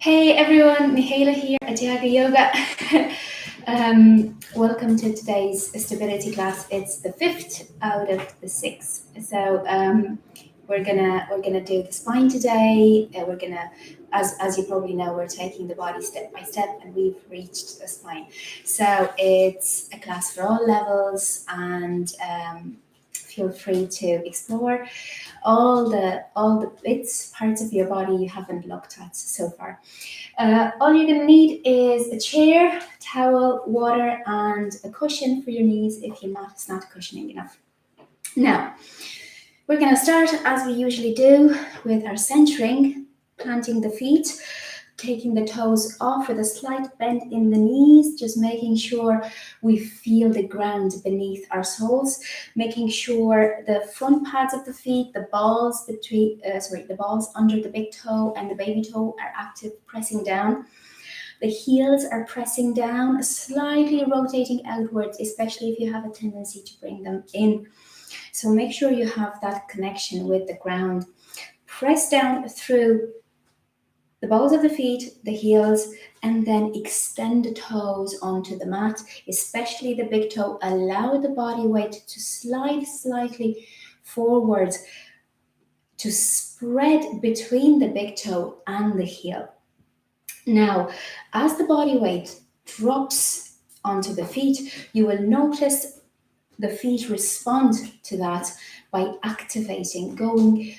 Hey everyone, Mihaela here at Yaga Yoga. Welcome to today's stability class. It's the fifth out of the six. So we're gonna do the spine today. We're gonna, as you probably know, we're taking the body step by step, and we've reached the spine. So it's a class for all levels, and feel free to explore all the parts of your body you haven't looked at so far. All you're going to need is a chair, towel, water, and a cushion for your knees if it's not cushioning enough. Now, we're going to start as we usually do with our centering, planting the feet, taking the toes off with a slight bend in the knees, just making sure we feel the ground beneath our soles, making sure the front pads of the feet, the balls the balls under the big toe and the baby toe are active, pressing down. The heels are pressing down, slightly rotating outwards, especially if you have a tendency to bring them in. So make sure you have that connection with the ground. Press down through the balls of the feet, the heels, and then extend the toes onto the mat, especially the big toe. Allow the body weight to slide slightly forwards to spread between the big toe and the heel. Now, as the body weight drops onto the feet, you will notice the feet respond to that by activating,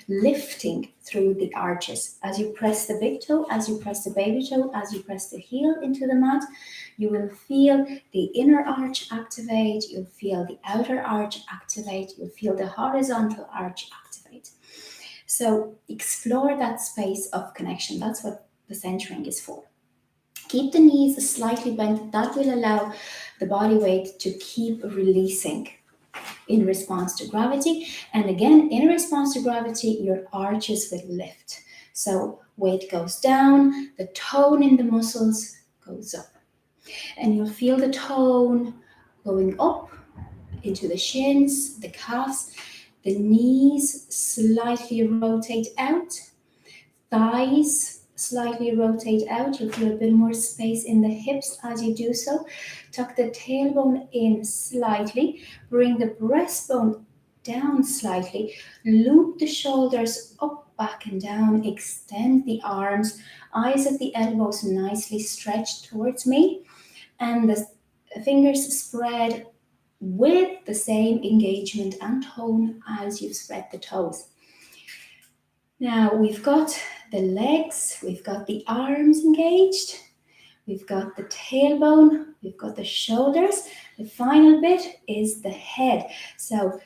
lifting through the arches. As you press the big toe, as you press the baby toe, as you press the heel into the mat, you will feel the inner arch activate, you'll feel the outer arch activate, you'll feel the horizontal arch activate. So explore that space of connection. That's what the centering is for. Keep the knees slightly bent. That will allow the body weight to keep releasing in response to gravity. And again, in response to gravity, your arches will lift. So weight goes down, the tone in the muscles goes up. And you'll feel the tone going up into the shins, the calves, the knees slightly rotate out, thighs slightly rotate out. You'll feel a bit more space in the hips as you do so. Tuck the tailbone in slightly. Bring the breastbone down slightly. Loop the shoulders up, back, and down. Extend the arms. Eyes at the elbows nicely stretched towards me. And the fingers spread with the same engagement and tone as you've spread the toes. Now we've got the legs, we've got the arms engaged, we've got the tailbone, we've got the shoulders. The final bit is the head. So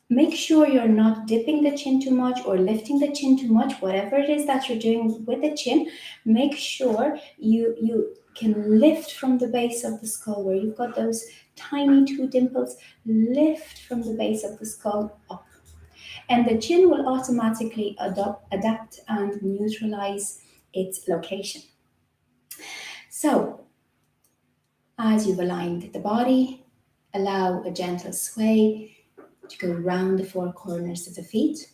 make sure you're not dipping the chin too much or lifting the chin too much. Whatever it is that you're doing with the chin, make sure you can lift from the base of the skull where you've got those tiny two dimples. Lift from the base of the skull up. And the chin will automatically adapt and neutralize its location. So, as you've aligned the body, allow a gentle sway to go round the four corners of the feet.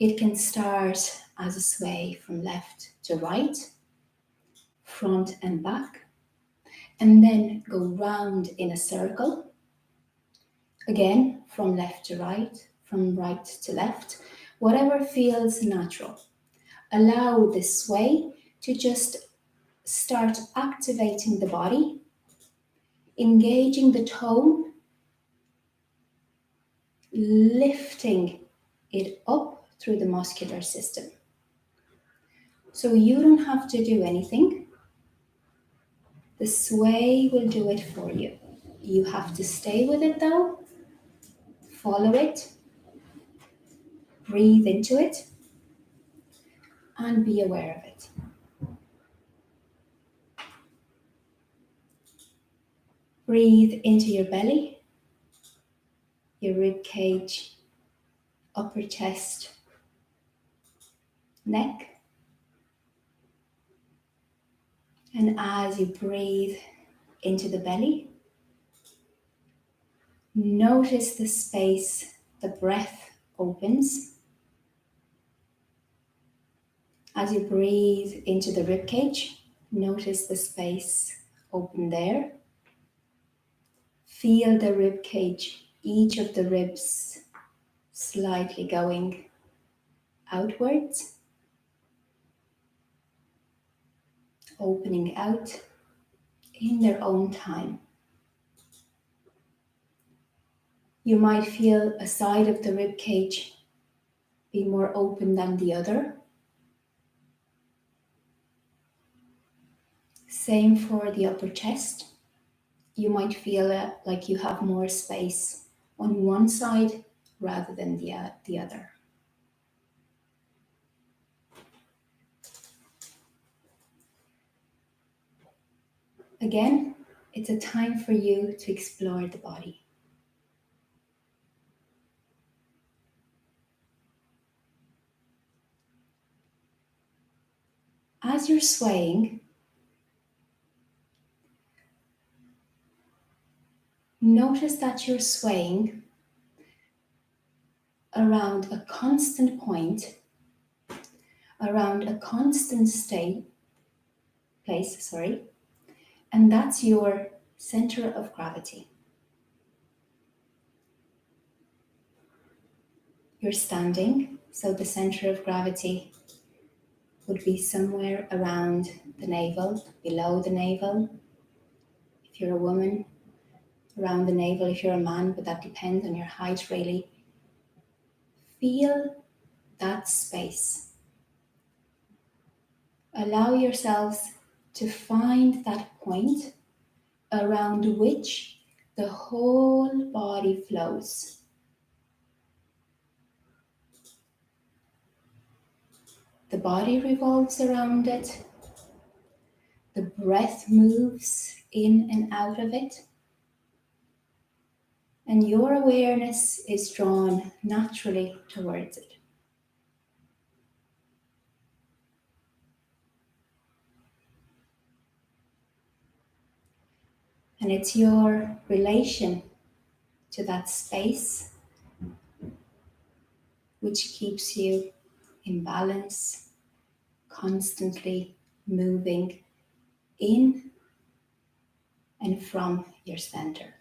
It can start as a sway from left to right, front and back, and then go round in a circle. Again, from left to right, from right to left, whatever feels natural. Allow the sway to just start activating the body, engaging the tone, lifting it up through the muscular system. So you don't have to do anything. The sway will do it for you. You have to stay with it though, follow it, breathe into it, and be aware of it. Breathe into your belly, your rib cage, upper chest, neck. And as you breathe into the belly, notice the space the breath opens. As you breathe into the rib cage, notice the space open there. Feel the rib cage, each of the ribs slightly going outwards, opening out in their own time. You might feel a side of the rib cage be more open than the other. Same for the upper chest. You might feel like you have more space on one side rather than the other. Again, it's a time for you to explore the body. As you're swaying, notice that you're swaying around a constant point, around a constant place, and that's your center of gravity. You're standing, so the center of gravity would be somewhere around the navel, below the navel. If you're a woman, around the navel. If you're a man, but that depends on your height really. Feel that space. Allow yourselves to find that point around which the whole body flows. The body revolves around it. The breath moves in and out of it. And your awareness is drawn naturally towards it. And it's your relation to that space which keeps you in balance, constantly moving in and from your center.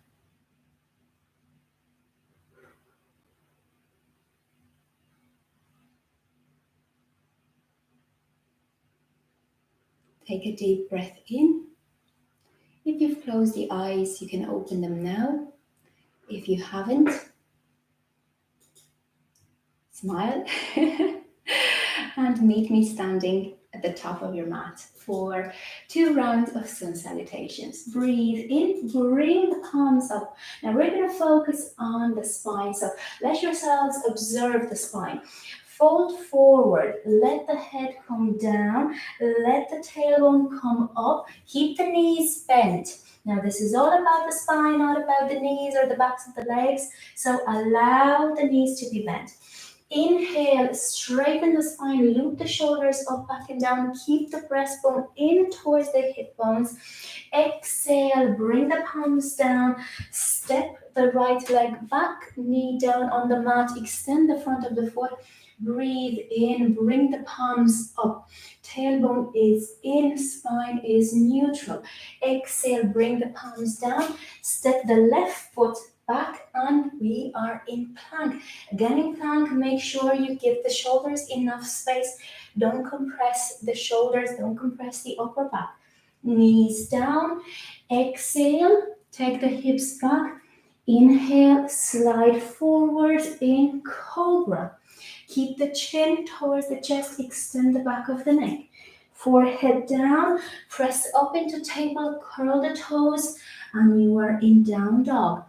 Take a deep breath in. If you've closed the eyes, you can open them now. If you haven't, smile and meet me standing at the top of your mat for 2 rounds of sun salutations. Breathe in, bring the palms up. Now we're going to focus on the spine, so let yourselves observe the spine. Fold forward, let the head come down, let the tailbone come up, keep the knees bent. Now this is all about the spine, not about the knees or the backs of the legs, so allow the knees to be bent. Inhale, straighten the spine, loop the shoulders up, back and down, keep the breastbone in towards the hip bones. Exhale, bring the palms down, step the right leg back, knee down on the mat, extend the front of the foot. Breathe in, bring the palms up. Tailbone is in, spine is neutral. Exhale, bring the palms down. Step the left foot back and we are in plank. Again in plank, make sure you give the shoulders enough space. Don't compress the shoulders, don't compress the upper back. Knees down. Exhale, take the hips back. Inhale, slide forward in cobra. Keep the chin towards the chest, extend the back of the neck. Forehead down, press up into table, curl the toes, and you are in down dog.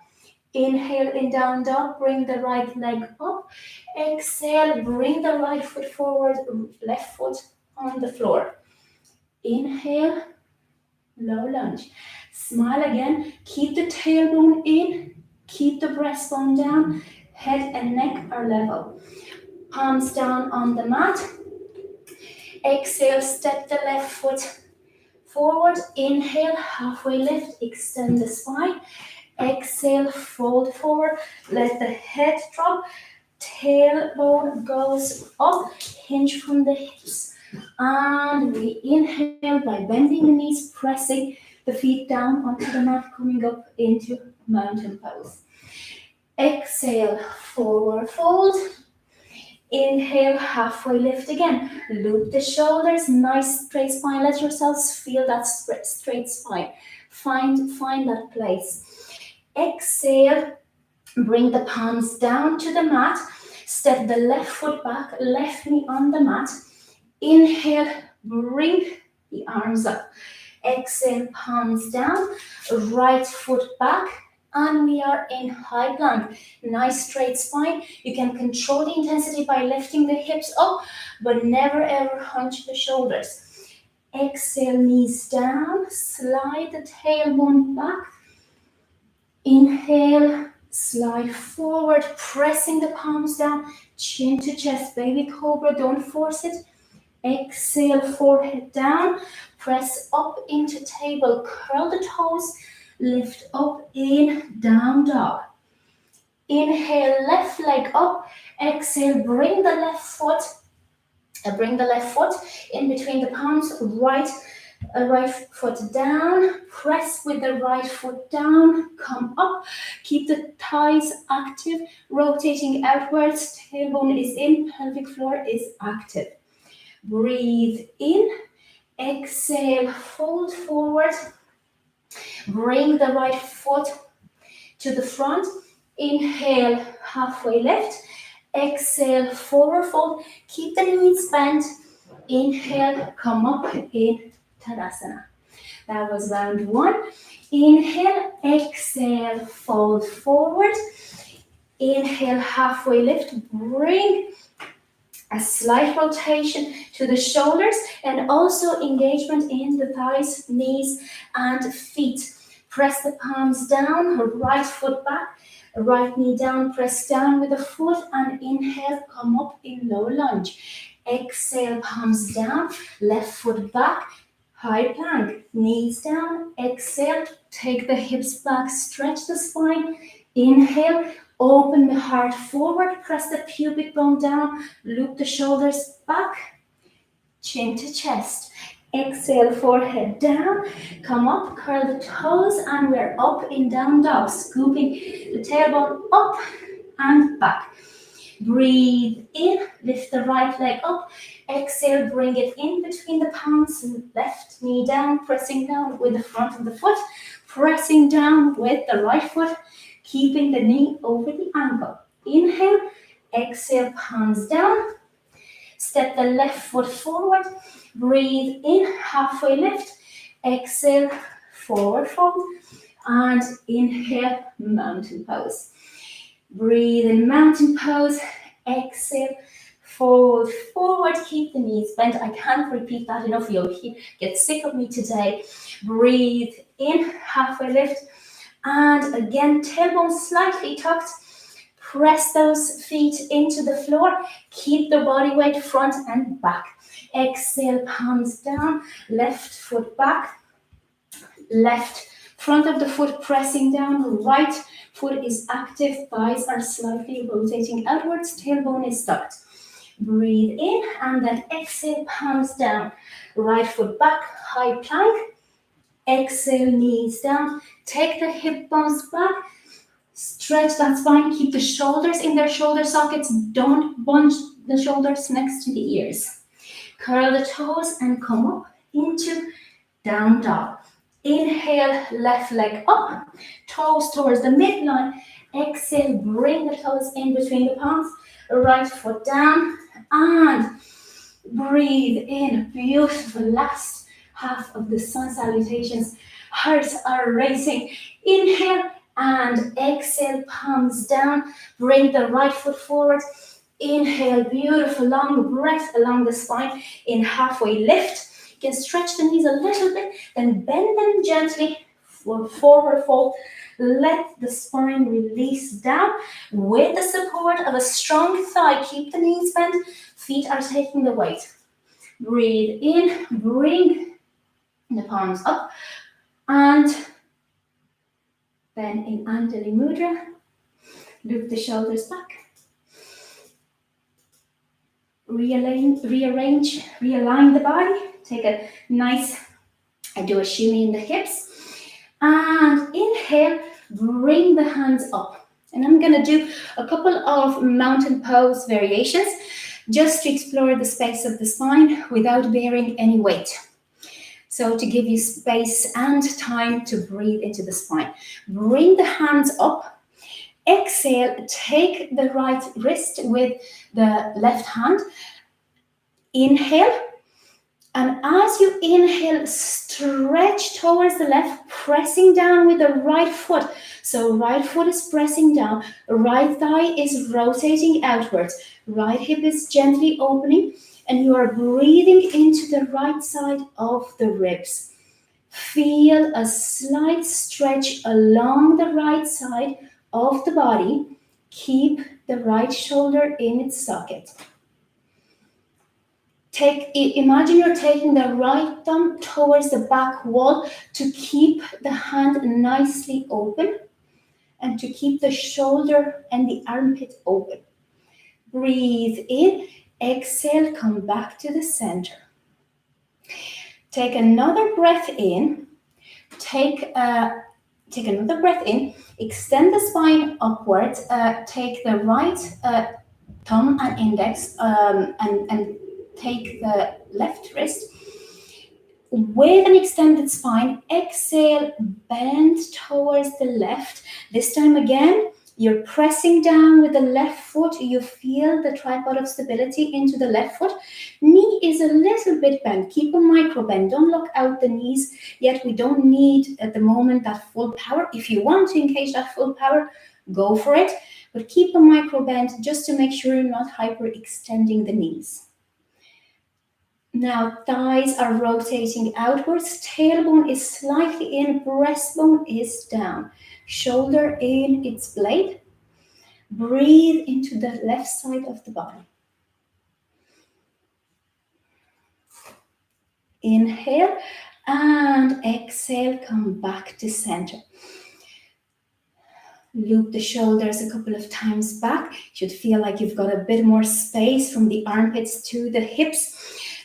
Inhale in down dog, bring the right leg up. Exhale, bring the right foot forward, left foot on the floor. Inhale, low lunge. Smile again, keep the tailbone in, keep the breastbone down, head and neck are level. Palms down on the mat. Exhale, step the left foot forward. Inhale, halfway lift, extend the spine. Exhale, fold forward, let the head drop. Tailbone goes up, hinge from the hips. And we inhale by bending the knees, pressing the feet down onto the mat, coming up into mountain pose. Exhale, forward fold. Inhale, halfway lift again. Loop the shoulders, nice straight spine. Let yourselves feel that straight spine. Find that place. Exhale, bring the palms down to the mat. Step the left foot back, left knee on the mat. Inhale, bring the arms up. Exhale, palms down, right foot back, and we are in high plank. Nice straight spine. You can control the intensity by lifting the hips up, but never ever hunch the shoulders. Exhale, knees down, slide the tailbone back. Inhale, slide forward, pressing the palms down, chin to chest, baby cobra, don't force it. Exhale, forehead down, press up into table, curl the toes, lift up in down dog. Inhale, left leg up, exhale, bring the left foot in between the palms, right foot down, press with the right foot down, come up, keep the thighs active, rotating outwards, tailbone is in, pelvic floor is active. Breathe in, exhale, fold forward, bring the right foot to the front, inhale, halfway lift, exhale, forward fold, keep the knees bent, inhale, come up in Tadasana. That was round one. Inhale, exhale, fold forward, inhale, halfway lift, bring a slight rotation to the shoulders and also engagement in the thighs, knees, and feet. Press the palms down, right foot back, right knee down, press down with the foot, and inhale, come up in low lunge. Exhale, palms down, left foot back, high plank, knees down, exhale, take the hips back, stretch the spine, inhale, open the heart forward, press the pubic bone down, loop the shoulders back, chin to chest. Exhale, forehead down, come up, curl the toes, and we're up in down dog, scooping the tailbone up and back. Breathe in, lift the right leg up, exhale, bring it in between the palms, left knee down, pressing down with the front of the foot, pressing down with the right foot, keeping the knee over the ankle. Inhale, exhale, palms down, step the left foot forward, breathe in, halfway lift, exhale, forward fold, and inhale, mountain pose. Breathe in mountain pose, exhale, fold forward, keep the knees bent. I can't repeat that enough, you'll get sick of me today. Breathe in, halfway lift, and again, tailbone slightly tucked. Press those feet into the floor, keep the body weight front and back. Exhale, palms down, left foot back, left front of the foot pressing down, right foot is active, thighs are slightly rotating outwards, tailbone is tucked. Breathe in and then exhale, palms down, right foot back, high plank. Exhale, knees down, take the hip bones back, stretch that spine, keep the shoulders in their shoulder sockets, don't bunch the shoulders next to the ears. Curl the toes and come up into down dog. Inhale, left leg up, toes towards the midline. Exhale, bring the toes in between the palms, right foot down, and breathe in. Beautiful. Last half of the sun salutations. Hearts are racing. Inhale and exhale, palms down. Bring the right foot forward. Inhale, beautiful long breath along the spine in halfway lift. You can stretch the knees a little bit, then bend them gently for forward fold. Let the spine release down with the support of a strong thigh. Keep the knees bent, feet are taking the weight. Breathe in, bring the palms up, and then in Anjali Mudra, loop the shoulders back. realign the body. Take a nice, do a shimmy in the hips. And inhale, bring the hands up. And I'm gonna do a couple of mountain pose variations just to explore the space of the spine without bearing any weight. So to give you space and time to breathe into the spine. Bring the hands up. Exhale, take the right wrist with the left hand. Inhale. And as you inhale, stretch towards the left, pressing down with the right foot. So right foot is pressing down, right thigh is rotating outwards, right hip is gently opening, and you are breathing into the right side of the ribs. Feel a slight stretch along the right side of the body. Keep the right shoulder in its socket. Imagine you're taking the right thumb towards the back wall to keep the hand nicely open and to keep the shoulder and the armpit open. Breathe in, exhale, come back to the center. Take another breath in. Take another breath in. Extend the spine upwards. Take the right thumb and index and take the left wrist. With an extended spine, exhale, bend towards the left. This time again, you're pressing down with the left foot. You feel the tripod of stability into the left foot. Knee is a little bit bent. Keep a micro bend. Don't lock out the knees yet. We don't need at the moment that full power. If you want to engage that full power, go for it. But keep a micro bend just to make sure you're not hyperextending the knees. Now, thighs are rotating outwards, tailbone is slightly in, breastbone is down. Shoulder in its blade. Breathe into the left side of the body. Inhale and exhale, come back to center. Loop the shoulders a couple of times back. You should feel like you've got a bit more space from the armpits to the hips.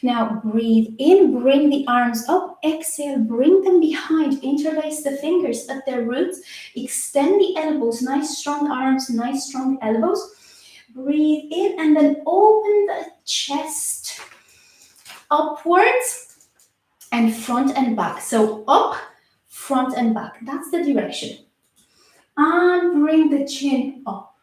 Now breathe in, bring the arms up. Exhale, bring them behind. Interlace the fingers at their roots. Extend the elbows. Nice strong arms, nice strong elbows. Breathe in and then open the chest upwards and front and back. So up, front and back. That's the direction. And bring the chin up.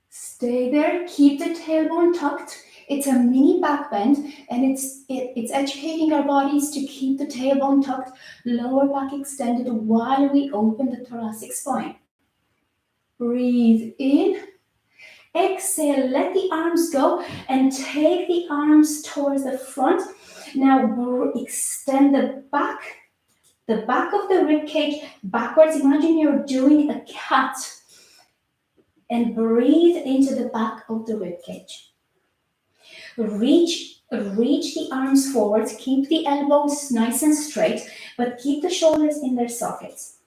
Stay there. Keep the tailbone tucked. It's a mini back bend, and it's educating our bodies to keep the tailbone tucked, lower back extended while we open the thoracic spine. Breathe in. Exhale, let the arms go and take the arms towards the front. Now extend the back of the rib cage backwards. Imagine you're doing a cat. And breathe into the back of the rib cage. Reach the arms forward. Keep the elbows nice and straight, but keep the shoulders in their sockets.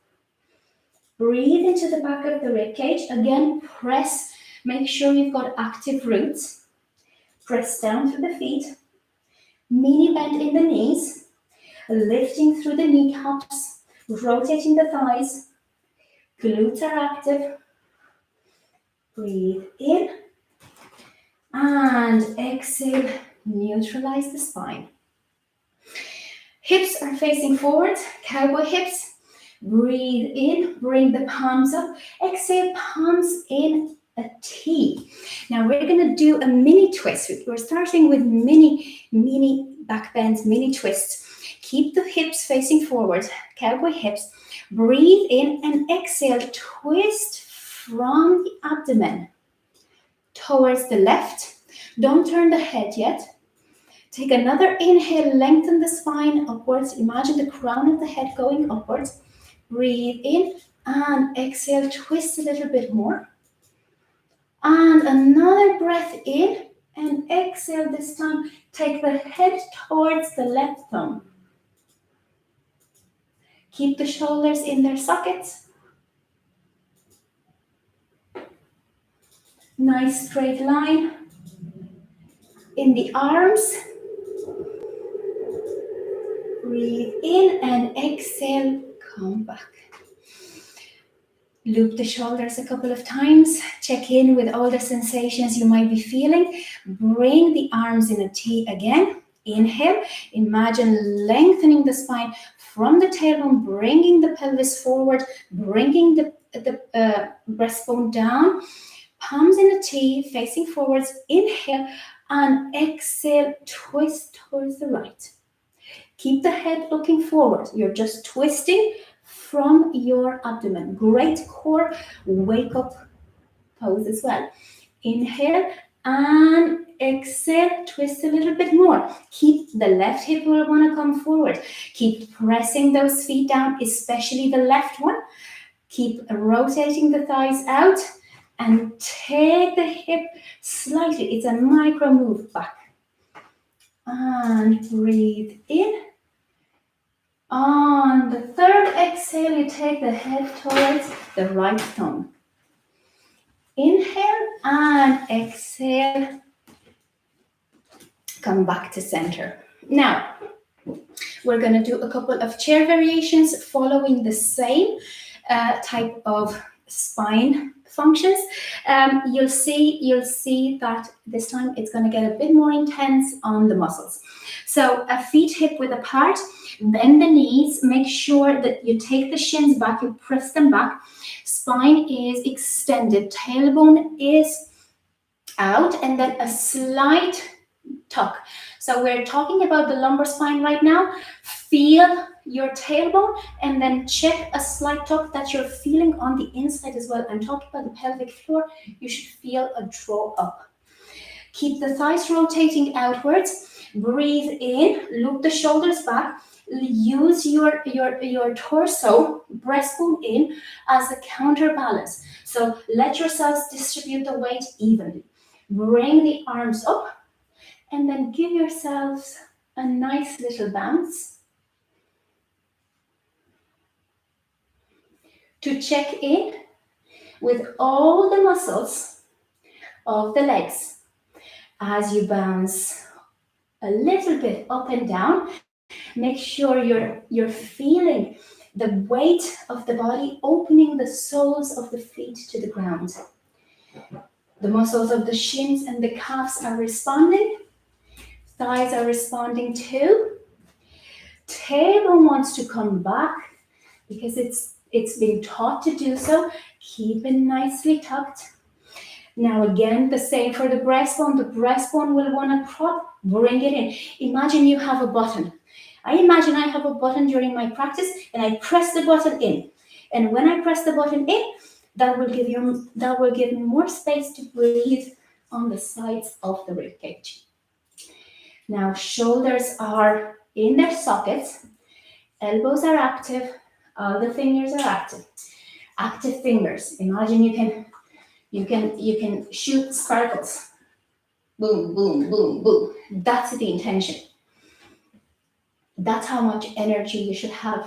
Breathe into the back of the rib cage. Again, press. Make sure you've got active roots. Press down through the feet. Mini bend in the knees. Lifting through the kneecaps. Rotating the thighs. Glutes are active. Breathe in. And exhale, neutralize the spine. Hips are facing forward, cowboy hips. Breathe in, bring the palms up. Exhale, palms in a T. Now we're going to do a mini twist. We're starting with mini back bends, mini twists. Keep the hips facing forward, cowboy hips. Breathe in and exhale, twist from the abdomen towards the left. Don't turn the head yet. Take another inhale, lengthen the spine upwards. Imagine the crown of the head going upwards. Breathe in and exhale, twist a little bit more. And another breath in and exhale this time. Take the head towards the left thumb. Keep the shoulders in their sockets. Nice straight line. in the arms. Breathe in and exhale, come back. Loop the shoulders a couple of times. Check in with all the sensations you might be feeling. Bring the arms in a T again. Inhale. Imagine lengthening the spine from the tailbone, bringing the pelvis forward, bringing the breastbone down. Palms in a T, facing forwards. Inhale and exhale. Twist towards the right. Keep the head looking forward. You're just twisting from your abdomen. Great core wake up pose as well. Inhale and exhale. Twist a little bit more. Keep the left hip will want to come forward. Keep pressing those feet down, especially the left one. Keep rotating the thighs out and take the hip slightly. It's a micro move back. And breathe in. On the third exhale, you take the head towards the right thumb. Inhale and exhale. Come back to center. Now, we're going to do a couple of chair variations following the same type of spine functions. You'll see that this time it's going to get a bit more intense on the muscles. So a feet hip width apart, bend the knees, make sure that you take the shins back, you press them back. Spine is extended, tailbone is out, and then a slight tuck. So we're talking about the lumbar spine right now. Feel your tailbone and then check a slight tuck that you're feeling on the inside as well. I'm talking about the pelvic floor. You should feel a draw up. Keep the thighs rotating outwards. Breathe in, loop the shoulders back. Use your torso, breastbone in as a counterbalance. So let yourselves distribute the weight evenly. Bring the arms up and then give yourselves a nice little bounce. To check in with all the muscles of the legs as you bounce a little bit up and down. Make sure you're feeling the weight of the body opening the soles of the feet to the ground. The muscles of the shins and the calves are responding. Thighs are responding too. Tailbone wants to come back because it's been taught to do so. Keep it nicely tucked. Now again, the same for the breastbone. The breastbone will want to prop, bring it in. Imagine you have a button. I imagine I have a button during my practice and I press the button in. And when I press the button in, that will give me more space to breathe on the sides of the rib cage. Now shoulders are in their sockets, elbows are active, all the fingers are active. Active fingers. Imagine you can shoot sparkles. Boom, boom, boom, boom. That's the intention. That's how much energy you should have.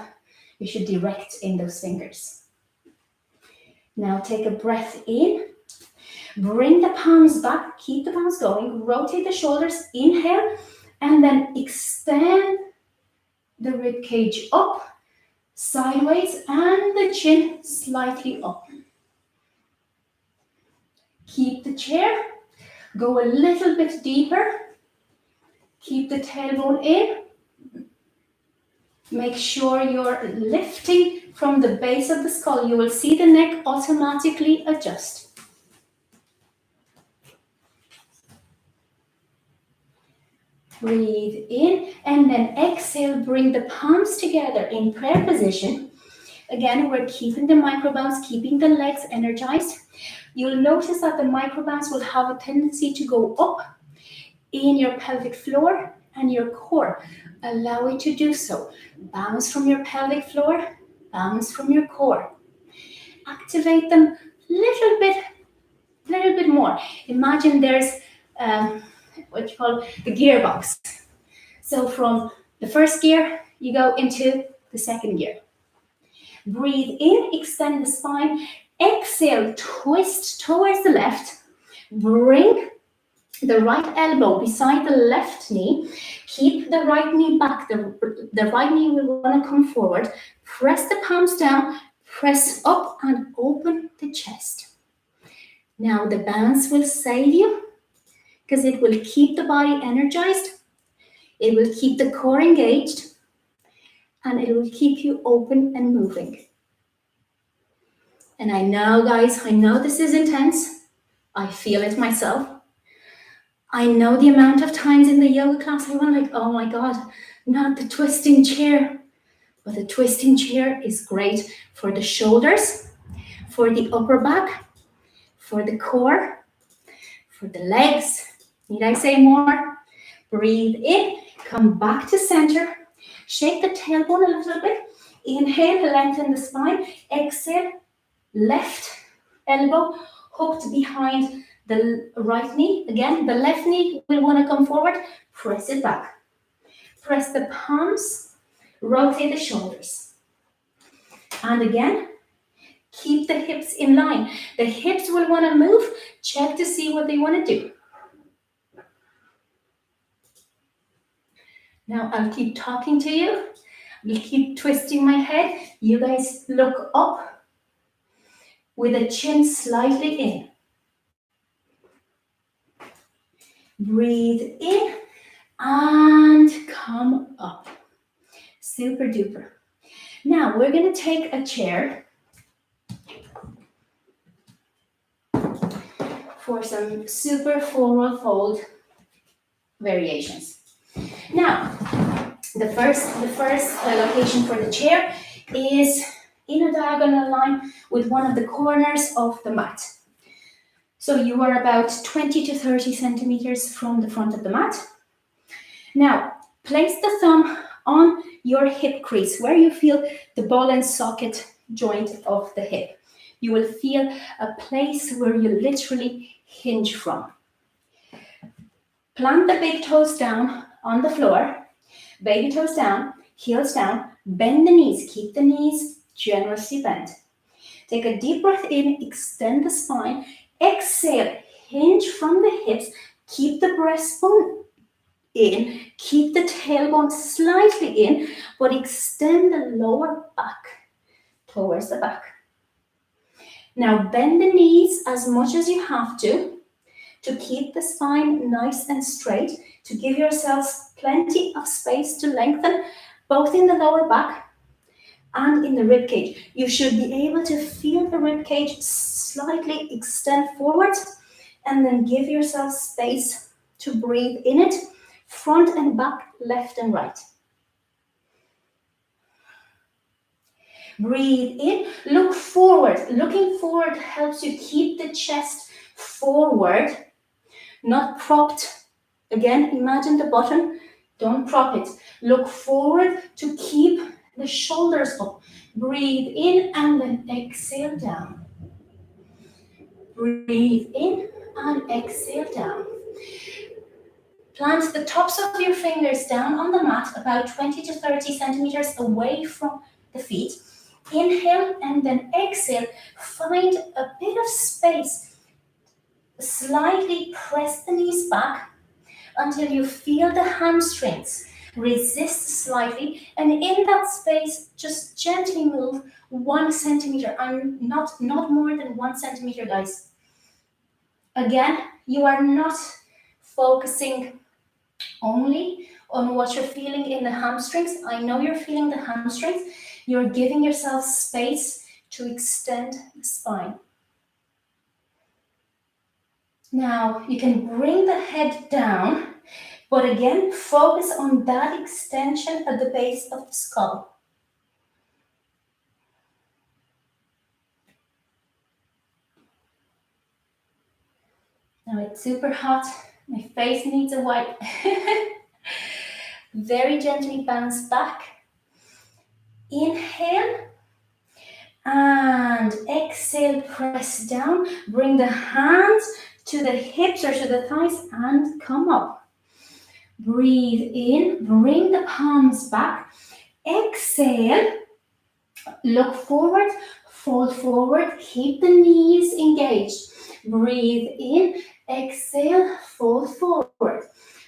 You should direct in those fingers. Now take a breath in. Bring the palms back. Keep the palms going. Rotate the shoulders. Inhale. And then extend the rib cage up, sideways, and the chin slightly up. Keep the chair. Go a little bit deeper. Keep the tailbone in. Make sure you're lifting from the base of the skull. You will see the neck automatically adjust. Breathe in and then exhale. Bring the palms together in prayer position. Again, we're keeping the microbounce, keeping the legs energized. You'll notice that the microbounce will have a tendency to go up in your pelvic floor and your core. Allow it to do so. Bounce from your pelvic floor, bounce from your core. Activate them a little bit more. Imagine there's what you call the gearbox. So from the first gear, you go into the second gear. Breathe in, extend the spine. Exhale, twist towards the left. Bring the right elbow beside the left knee. Keep the right knee back. The right knee will want to come forward. Press the palms down, press up and open the chest. Now the balance will save you because it will keep the body energized. It will keep the core engaged and it will keep you open and moving. And I know, guys, I know this is intense. I feel it myself. I know the amount of times in the yoga class I went like, oh my God, not the twisting chair. But the twisting chair is great for the shoulders, for the upper back, for the core, for the legs. Need I say more? Breathe in, come back to center. Shake the tailbone a little bit. Inhale, lengthen the spine. Exhale, left elbow hooked behind the right knee. Again, the left knee will want to come forward. Press it back. Press the palms. Rotate the shoulders. And again, keep the hips in line. The hips will want to move. Check to see what they want to do. Now I'll keep talking to you. I'll keep twisting my head. You guys look up with the chin slightly in. Breathe in and come up. Super duper. Now we're going to take a chair for some super forward fold variations. Now, the first location for the chair is in a diagonal line with one of the corners of the mat. So you are about 20 to 30 centimeters from the front of the mat. Now, place the thumb on your hip crease where you feel the ball and socket joint of the hip. You will feel a place where you literally hinge from. Plant the big toes down on the floor, baby toes down, heels down, bend the knees, keep the knees generously bent. Take a deep breath in, extend the spine, exhale, hinge from the hips, keep the breastbone in, keep the tailbone slightly in, but extend the lower back towards the back. Now bend the knees as much as you have to keep the spine nice and straight, to give yourselves plenty of space to lengthen, both in the lower back and in the rib cage. You should be able to feel the rib cage slightly extend forwards, and then give yourself space to breathe in it, front and back, left and right. Breathe in, look forward. Looking forward helps you keep the chest forward, not propped. Again, imagine the button, don't prop it. Look forward to keep the shoulders up. Breathe in and then exhale down. Breathe in and exhale down. Plant the tops of your fingers down on the mat about 20 to 30 centimeters away from the feet. Inhale and then exhale. Find a bit of space. Slightly press the knees back until you feel the hamstrings. Resist slightly, and in that space, just gently move 1 centimeter, and not more than 1 centimeter, guys. Again, you are not focusing only on what you're feeling in the hamstrings. I know you're feeling the hamstrings. You're giving yourself space to extend the spine. Now, you can bring the head down, but again, focus on that extension at the base of the skull. Now it's super hot. My face needs a wipe. Very gently bounce back. Inhale. And exhale, press down. Bring the hands to the hips or to the thighs and come up. Breathe in, bring the palms back. Exhale, look forward, Fold forward, keep the knees engaged. Breathe in, exhale, fold forward.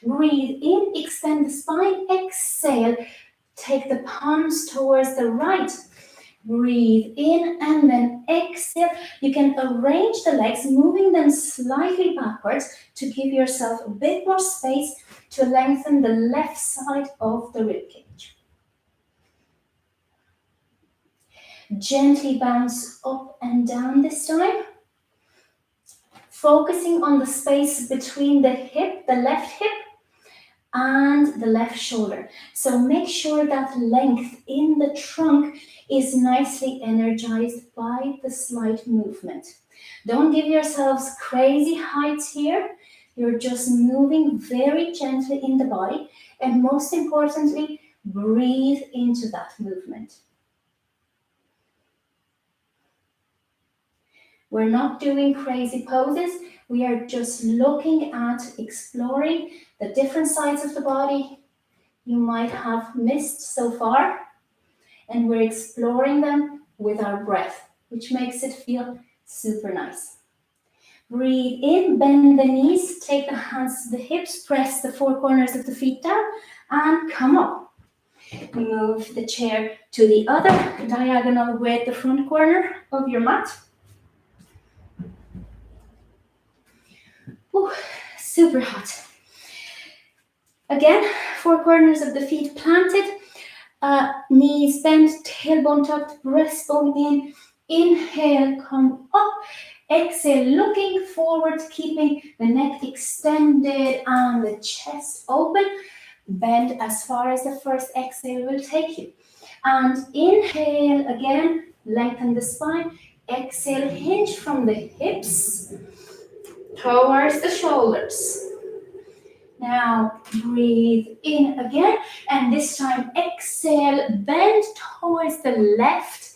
Breathe in, extend the spine, exhale, take the palms towards the right. Breathe in and then exhale. You can arrange the legs, moving them slightly backwards to give yourself a bit more space to lengthen the left side of the ribcage. Gently bounce up and down this time, focusing on the space between the hip, the left hip, and the left shoulder. So make sure that length in the trunk is nicely energized by the slight movement. Don't give yourselves crazy heights here. You're just moving very gently in the body, and most importantly, breathe into that movement. We're not doing crazy poses. We are just looking at exploring the different sides of the body you might have missed so far, and we're exploring them with our breath, which makes it feel super nice. Breathe in, bend the knees, take the hands to the hips, press the four corners of the feet down, and come up. Move the chair to the other diagonal with the front corner of your mat. Ooh, super hot. Again, four corners of the feet planted, knees bent, tailbone tucked, breastbone in. Inhale, come up. Exhale, looking forward, keeping the neck extended and the chest open. Bend as far as the first exhale will take you. And inhale again, lengthen the spine. Exhale, hinge from the hips towards the shoulders. Now breathe in again, and this time exhale, bend towards the left.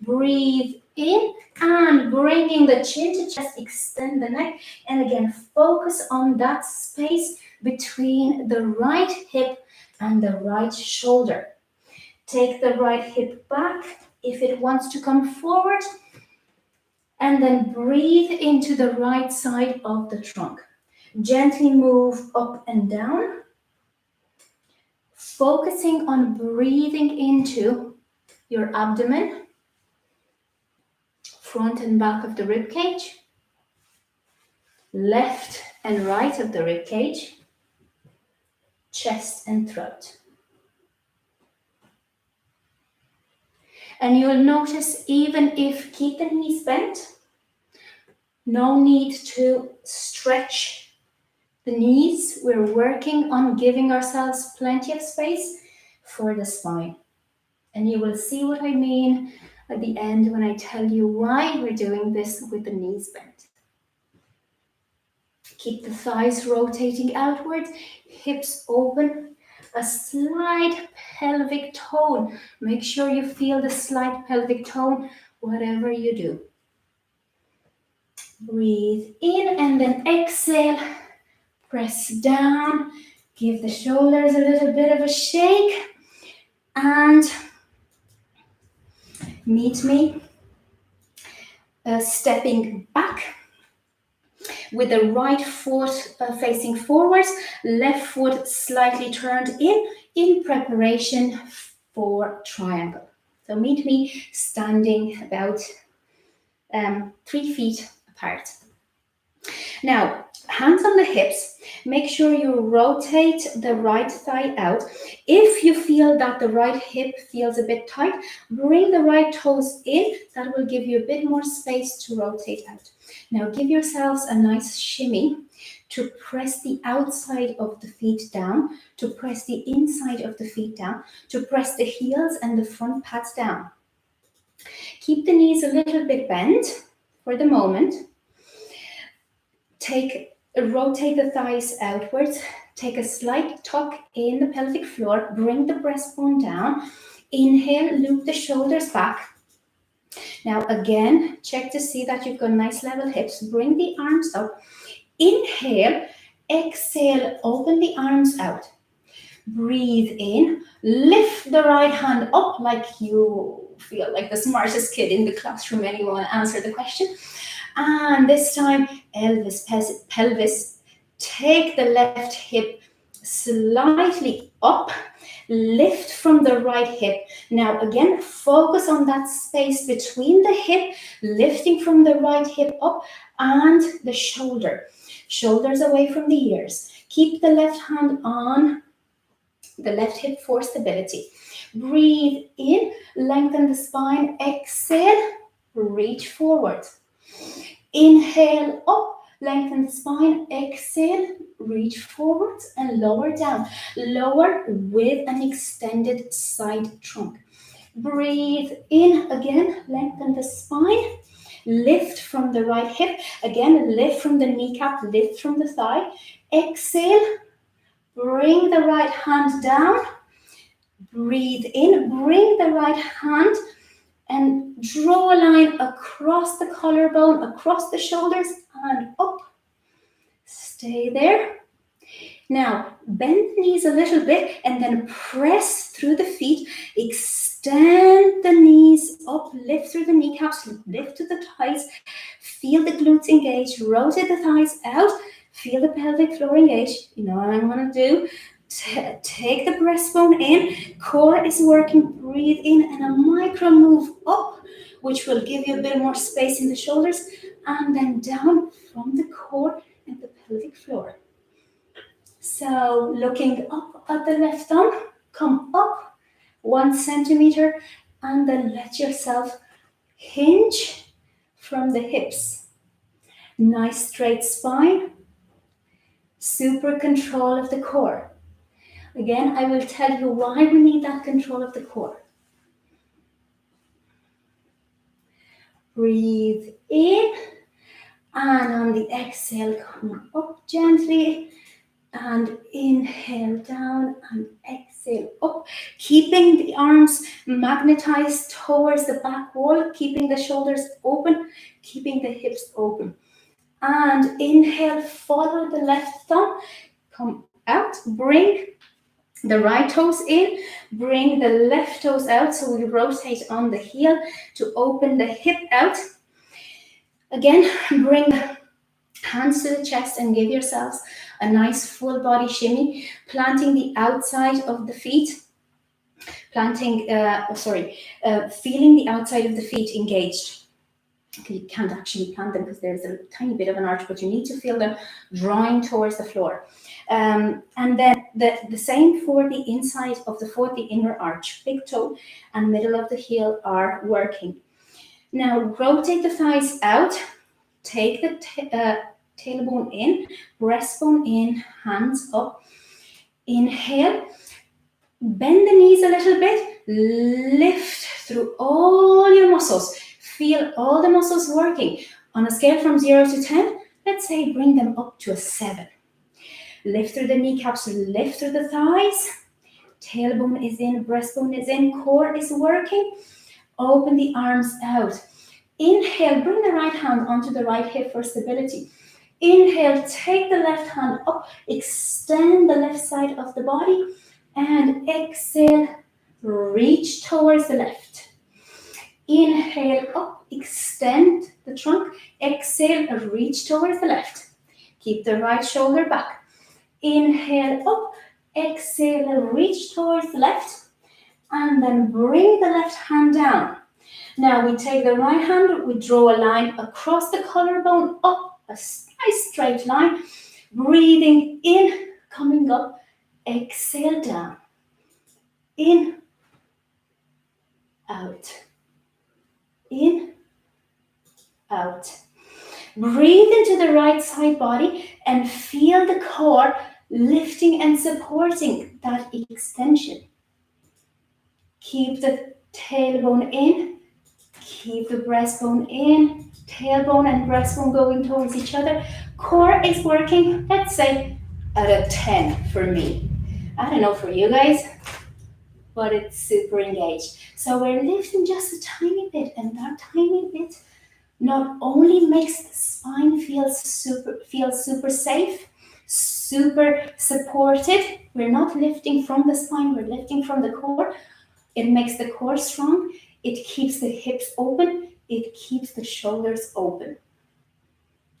Breathe in and bringing the chin to chest, extend the neck, and again focus on that space between the right hip and the right shoulder. Take the right hip back if it wants to come forward, and then breathe into the right side of the trunk. Gently move up and down, focusing on breathing into your abdomen, front and back of the rib cage, left and right of the rib cage, chest and throat. And you'll notice, even if keep the knees bent, no need to stretch the knees. We're working on giving ourselves plenty of space for the spine. And you will see what I mean at the end when I tell you why we're doing this with the knees bent. Keep the thighs rotating outwards, hips open, a slight pelvic tone. Make sure you feel the slight pelvic tone, whatever you do. Breathe in and then exhale. Press down. Give the shoulders a little bit of a shake. And meet me stepping back with the right foot facing forwards, left foot slightly turned in preparation for triangle. So meet me standing about 3 feet apart. Now, hands on the hips, make sure you rotate the right thigh out. If you feel that the right hip feels a bit tight, bring the right toes in. That will give you a bit more space to rotate out. Now, give yourselves a nice shimmy to press the outside of the feet down, to press the inside of the feet down, to press the heels and the front pads down. Keep the knees a little bit bent for the moment. Rotate the thighs outwards. Take a slight tuck in the pelvic floor. Bring the breastbone down. Inhale, loop the shoulders back. Now again, check to see that you've got nice level hips. Bring the arms up. Inhale, exhale, open the arms out. Breathe in, lift the right hand up like you feel like the smartest kid in the classroom. Anyone answer the question? And this time, pelvis, take the left hip slightly up, lift from the right hip. Now again, focus on that space between the hip, lifting from the right hip up, and the shoulder. Shoulders away from the ears. Keep the left hand on the left hip for stability. Breathe in, lengthen the spine, exhale, reach forward. Inhale up, lengthen the spine, exhale, reach forward and lower down. Lower with an extended side trunk. Breathe in again, lengthen the spine, lift from the right hip, again lift from the kneecap, lift from the thigh. Exhale, bring the right hand down, breathe in, bring the right hand and draw a line across the collarbone, across the shoulders and up. Stay there. Now, bend the knees a little bit and then press through the feet. Extend the knees up, lift through the kneecaps, lift to the thighs. Feel the glutes engage, rotate the thighs out. Feel the pelvic floor engage. You know what I'm going to do? Take the breastbone in, core is working, breathe in and a micro move up, which will give you a bit more space in the shoulders, and then down from the core and the pelvic floor. So looking up at the left arm, come up 1 centimeter and then let yourself hinge from the hips. Nice straight spine, super control of the core. Again, I will tell you why we need that control of the core. Breathe in, and on the exhale, come up gently, and inhale down, and exhale up. Keeping the arms magnetized towards the back wall, keeping the shoulders open, keeping the hips open. And inhale, follow the left thumb, come out, bring the right toes in, bring the left toes out, so we rotate on the heel to open the hip out. Again, bring the hands to the chest and give yourselves a nice full body shimmy, planting the outside of the feet, feeling the outside of the feet engaged. You can't actually plant them because there's a tiny bit of an arch, but you need to feel them drawing towards the floor. And then the same for the inside of the foot, the inner arch, big toe and middle of the heel are working. Now rotate the thighs out, take the tailbone in, breastbone in, hands up. Inhale, bend the knees a little bit, lift through all your muscles. Feel all the muscles working. On a scale from 0 to 10, let's say bring them up to a 7. Lift through the kneecaps, lift through the thighs. Tailbone is in, breastbone is in, core is working. Open the arms out. Inhale, bring the right hand onto the right hip for stability. Inhale, take the left hand up, extend the left side of the body, and exhale, reach towards the left. Inhale up, extend the trunk, exhale, reach towards the left. Keep the right shoulder back. Inhale up, exhale, reach towards the left, and then bring the left hand down. Now we take the right hand, we draw a line across the collarbone, up a nice straight line, breathing in, coming up, exhale down, in, out, in, out. Breathe into the right side body and feel the core lifting and supporting that extension. Keep the tailbone in, keep the breastbone in, tailbone and breastbone going towards each other. Core is working, let's say, at a 10 for me. I don't know for you guys, but it's super engaged. So we're lifting just a tiny bit, and that tiny bit not only makes the spine feel super safe, super supported. We're not lifting from the spine, we're lifting from the core. It makes the core strong. It keeps the hips open. It keeps the shoulders open.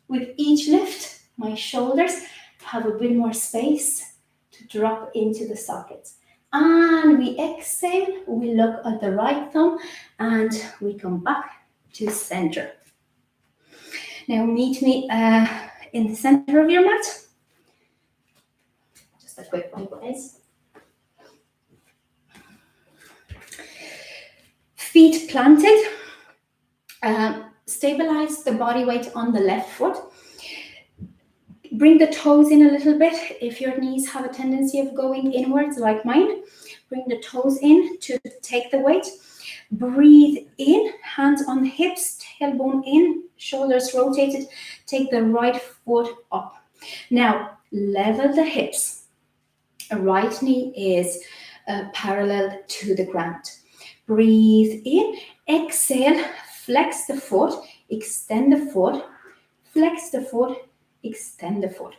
With each lift, my shoulders have a bit more space to drop into the sockets. And we exhale, we look at the right thumb, and we come back to center. Now meet me in the center of your mat. Just a quick one, guys. Feet planted. Stabilize the body weight on the left foot. Bring the toes in a little bit. If your knees have a tendency of going inwards like mine, bring the toes in to take the weight. Breathe in, hands on the hips, tailbone in, shoulders rotated. Take the right foot up. Now, level the hips. Right knee is parallel to the ground. Breathe in, exhale, flex the foot, extend the foot, flex the foot, extend the foot.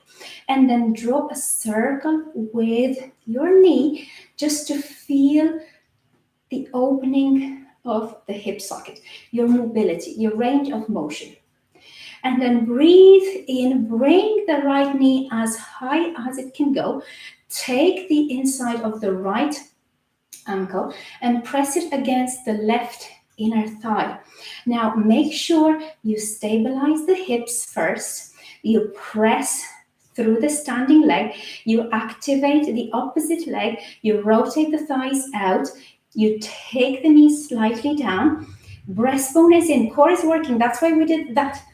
And then draw a circle with your knee just to feel the opening of the hip socket, your mobility, your range of motion. And then breathe in, bring the right knee as high as it can go. Take the inside of the right ankle and press it against the left inner thigh. Now make sure you stabilize the hips first. You press through the standing leg. You activate the opposite leg. You rotate the thighs out. You take the knees slightly down. Breastbone is in, core is working. That's why we did that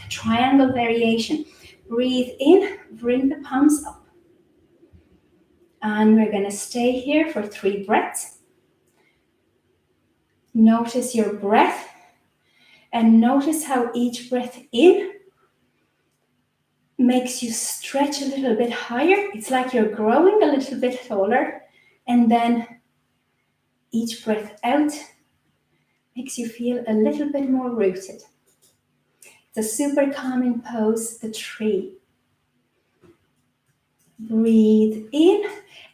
triangle variation. Breathe in, bring the palms up. And we're going to stay here for 3 breaths. Notice your breath and notice how each breath in makes you stretch a little bit higher. It's like you're growing a little bit taller, and then each breath out makes you feel a little bit more rooted. It's a super calming pose, the tree. Breathe in.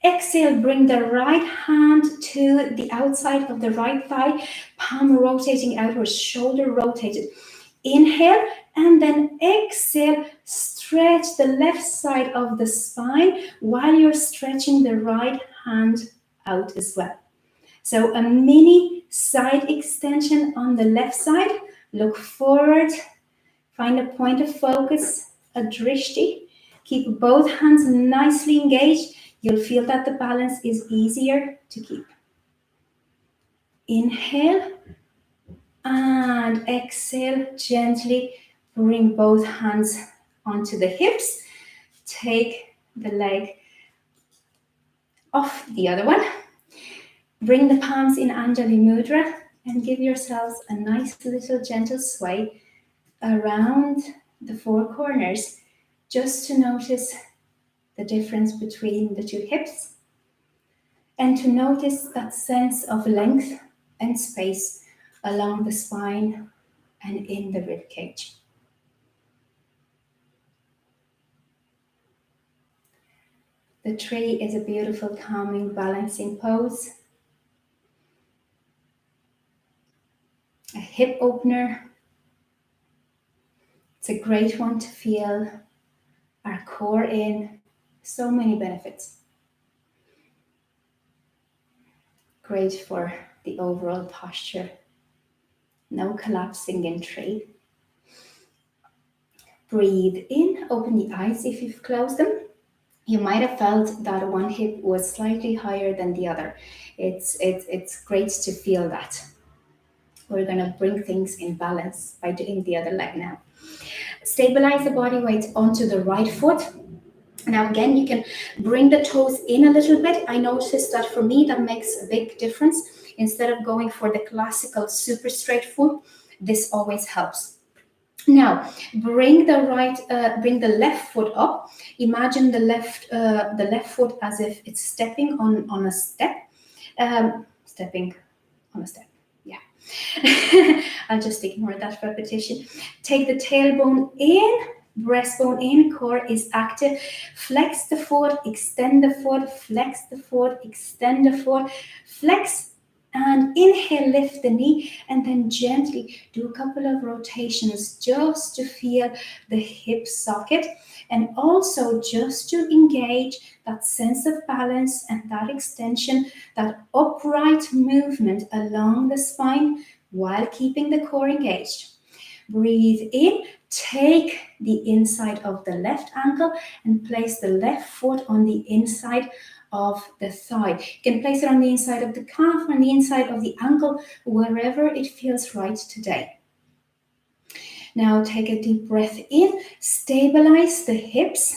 Exhale, bring the right hand to the outside of the right thigh, palm rotating outwards, shoulder rotated. Inhale, and then exhale, stretch the left side of the spine while you're stretching the right hand out as well. So a mini side extension on the left side. Look forward, find a point of focus, a drishti. Keep both hands nicely engaged. You'll feel that the balance is easier to keep. Inhale and exhale. Gently bring both hands onto the hips. Take the leg off the other one. Bring the palms in Anjali Mudra and give yourselves a nice little gentle sway around the 4 corners, just to notice the difference between the 2 hips and to notice that sense of length and space along the spine and in the rib cage. The tree is a beautiful, calming, balancing pose. A hip opener. It's a great one to feel our core in. So many benefits. Great for the overall posture. No collapsing in tree. Breathe in, open the eyes if you've closed them. You might have felt that one hip was slightly higher than the other. It's great to feel that. We're going to bring things in balance by doing the other leg now. Stabilize the body weight onto the right foot. Now again, you can bring the toes in a little bit. I noticed that for me, that makes a big difference. Instead of going for the classical super straight foot, this always helps. Now, bring the left foot up. Imagine the left foot as if it's stepping on a step. Stepping on a step. Yeah. I'll just ignore that repetition. Take the tailbone in, breastbone in, core is active. Flex the foot, extend the foot, flex the foot, extend the foot, flex and inhale, lift the knee, and then gently do a couple of rotations just to feel the hip socket and also just to engage that sense of balance and that extension, that upright movement along the spine while keeping the core engaged. Breathe in, take the inside of the left ankle and place the left foot on the inside of the thigh. You can place it on the inside of the calf, on the inside of the ankle, wherever it feels right today. Now take a deep breath in, stabilize the hips.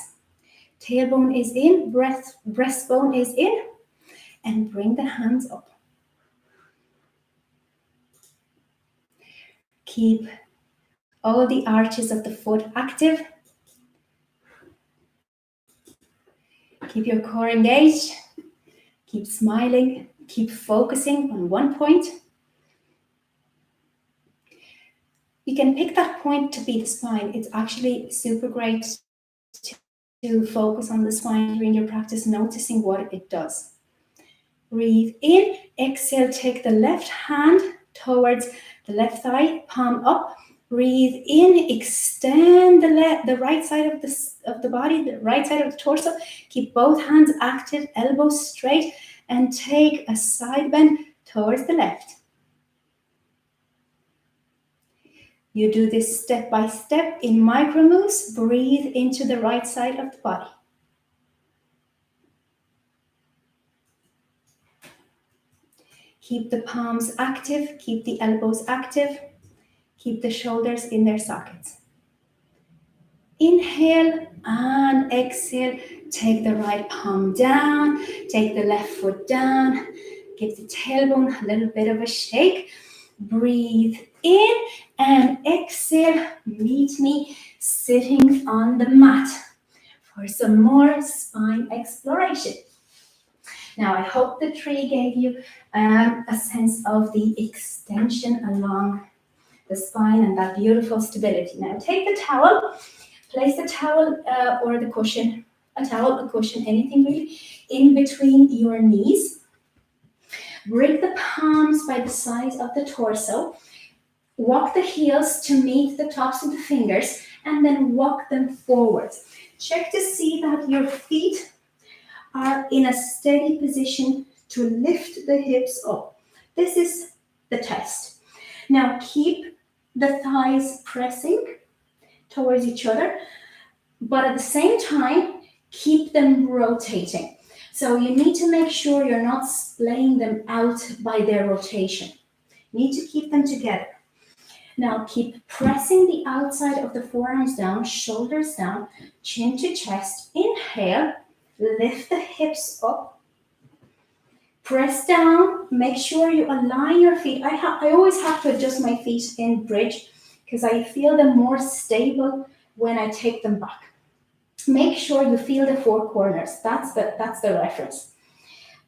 Tailbone is in, breastbone is in, and bring the hands up. Keep all the arches of the foot active. Keep your core engaged. Keep smiling. Keep focusing on one point. You can pick that point to be the spine. It's actually super great to focus on the spine during your practice, noticing what it does. Breathe in, exhale, take the left hand towards the left thigh, palm up. Breathe in, extend the right side of the body, the right side of the torso. Keep both hands active, elbows straight, and take a side bend towards the left. You do this step by step in micro moves. Breathe into the right side of the body. Keep the palms active, keep the elbows active, keep the shoulders in their sockets. Inhale and exhale. Take the right palm down, take the left foot down, give the tailbone a little bit of a shake. Breathe in and exhale. Meet me sitting on the mat for some more spine exploration. Now, I hope the tree gave you a sense of the extension along the spine and that beautiful stability. Now, take the towel, place the towel or the cushion, a towel, a cushion, anything really, in between your knees. Bring the palms by the sides of the torso. Walk the heels to meet the tops of the fingers and then walk them forwards. Check to see that your feet are in a steady position to lift the hips up. This is the test. Now keep the thighs pressing towards each other, but at the same time, keep them rotating. So you need to make sure you're not splaying them out by their rotation. You need to keep them together. Now keep pressing the outside of the forearms down, shoulders down, chin to chest. Inhale, lift the hips up. Press down, make sure you align your feet. I always have to adjust my feet in bridge because I feel them more stable when I take them back. Make sure you feel the four corners. That's the reference.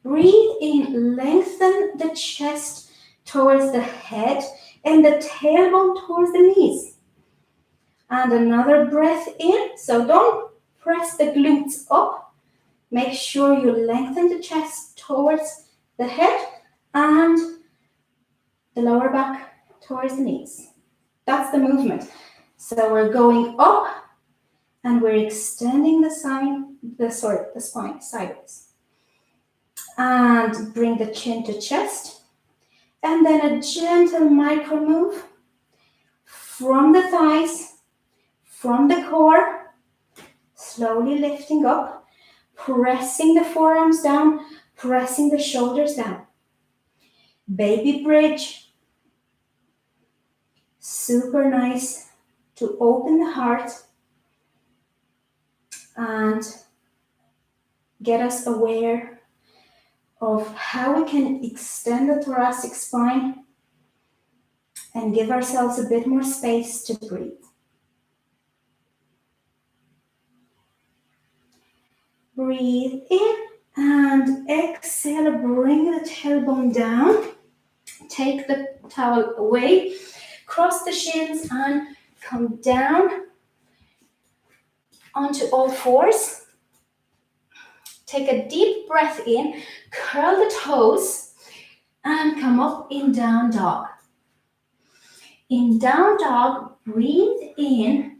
Breathe in, lengthen the chest towards the head and the tailbone towards the knees. And another breath in. So don't press the glutes up. Make sure you lengthen the chest towards the head and the lower back towards the knees. That's the movement. So we're going up and we're extending the spine sideways. And bring the chin to chest. And then a gentle micro move from the thighs, from the core, slowly lifting up, pressing the forearms down, pressing the shoulders down. Baby bridge. Super nice to open the heart and get us aware of how we can extend the thoracic spine and give ourselves a bit more space to breathe. Breathe in and exhale, bring the tailbone down. Take the towel away, cross the shins and come down. onto all fours. Take a deep breath in, curl the toes, and come up in down dog. In down dog, breathe in,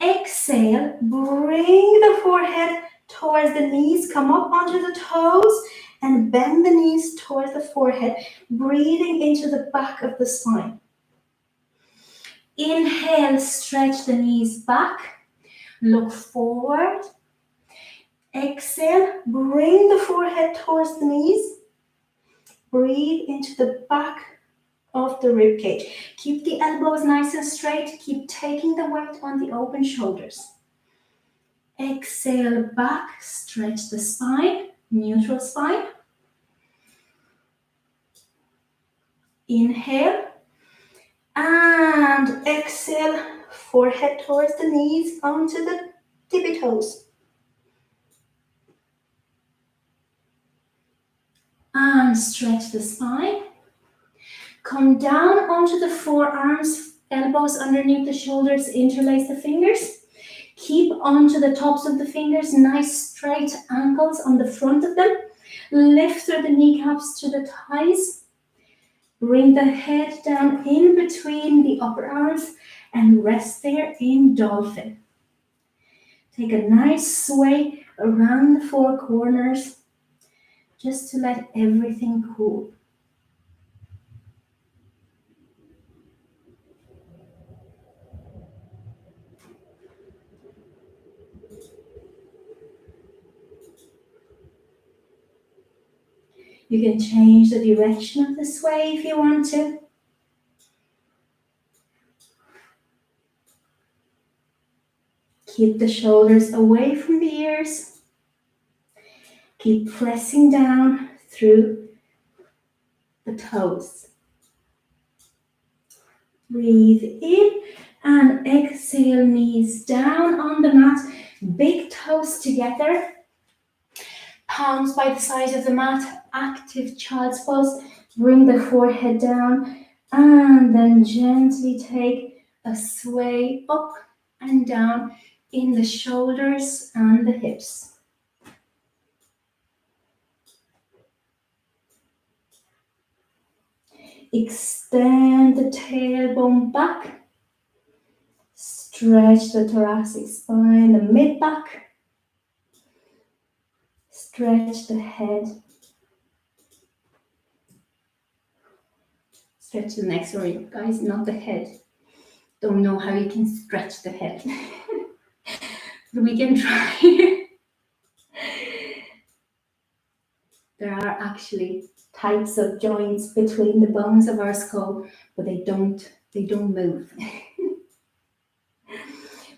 exhale, bring the forehead towards the knees, come up onto the toes, and bend the knees towards the forehead, breathing into the back of the spine. Inhale, stretch the knees back, look forward. Exhale, bring the forehead towards the knees. Breathe into the back of the rib cage. Keep the elbows nice and straight. Keep taking the weight on the open shoulders. Exhale back, stretch the spine, neutral spine. Inhale and exhale, forehead towards the knees onto the tippy toes. And stretch the spine. Come down onto the forearms, elbows underneath the shoulders, interlace the fingers. Keep onto the tops of the fingers, nice straight angles on the front of them. Lift through the kneecaps to the thighs. Bring the head down in between the upper arms and rest there in dolphin. Take a nice sway around the four corners just to let everything cool. You can change the direction of the sway if you want to. Keep the shoulders away from the ears. Keep pressing down through the toes. Breathe in and exhale, knees down on the mat. Big toes together. Palms by the side of the mat. Active child's pose. Bring the forehead down and then gently take a sway up and down in the shoulders and the hips. Extend the tailbone back. Stretch the thoracic spine, the mid-back. Stretch the head. Stretch the neck, sorry guys, not the head. Don't know how you can stretch the head. But we can try. There are actually types of joints between the bones of our skull, but they don't move.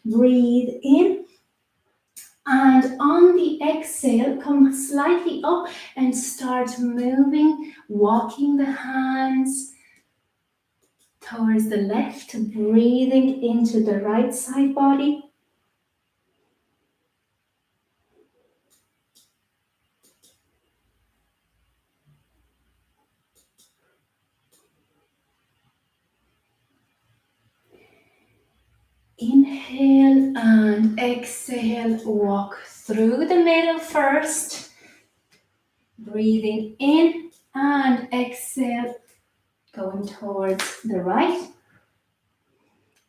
Breathe in, and on the exhale, come slightly up and start moving, walking the hands towards the left, breathing into the right side body. Inhale and exhale, walk through the middle first. Breathing in and exhale, going towards the right.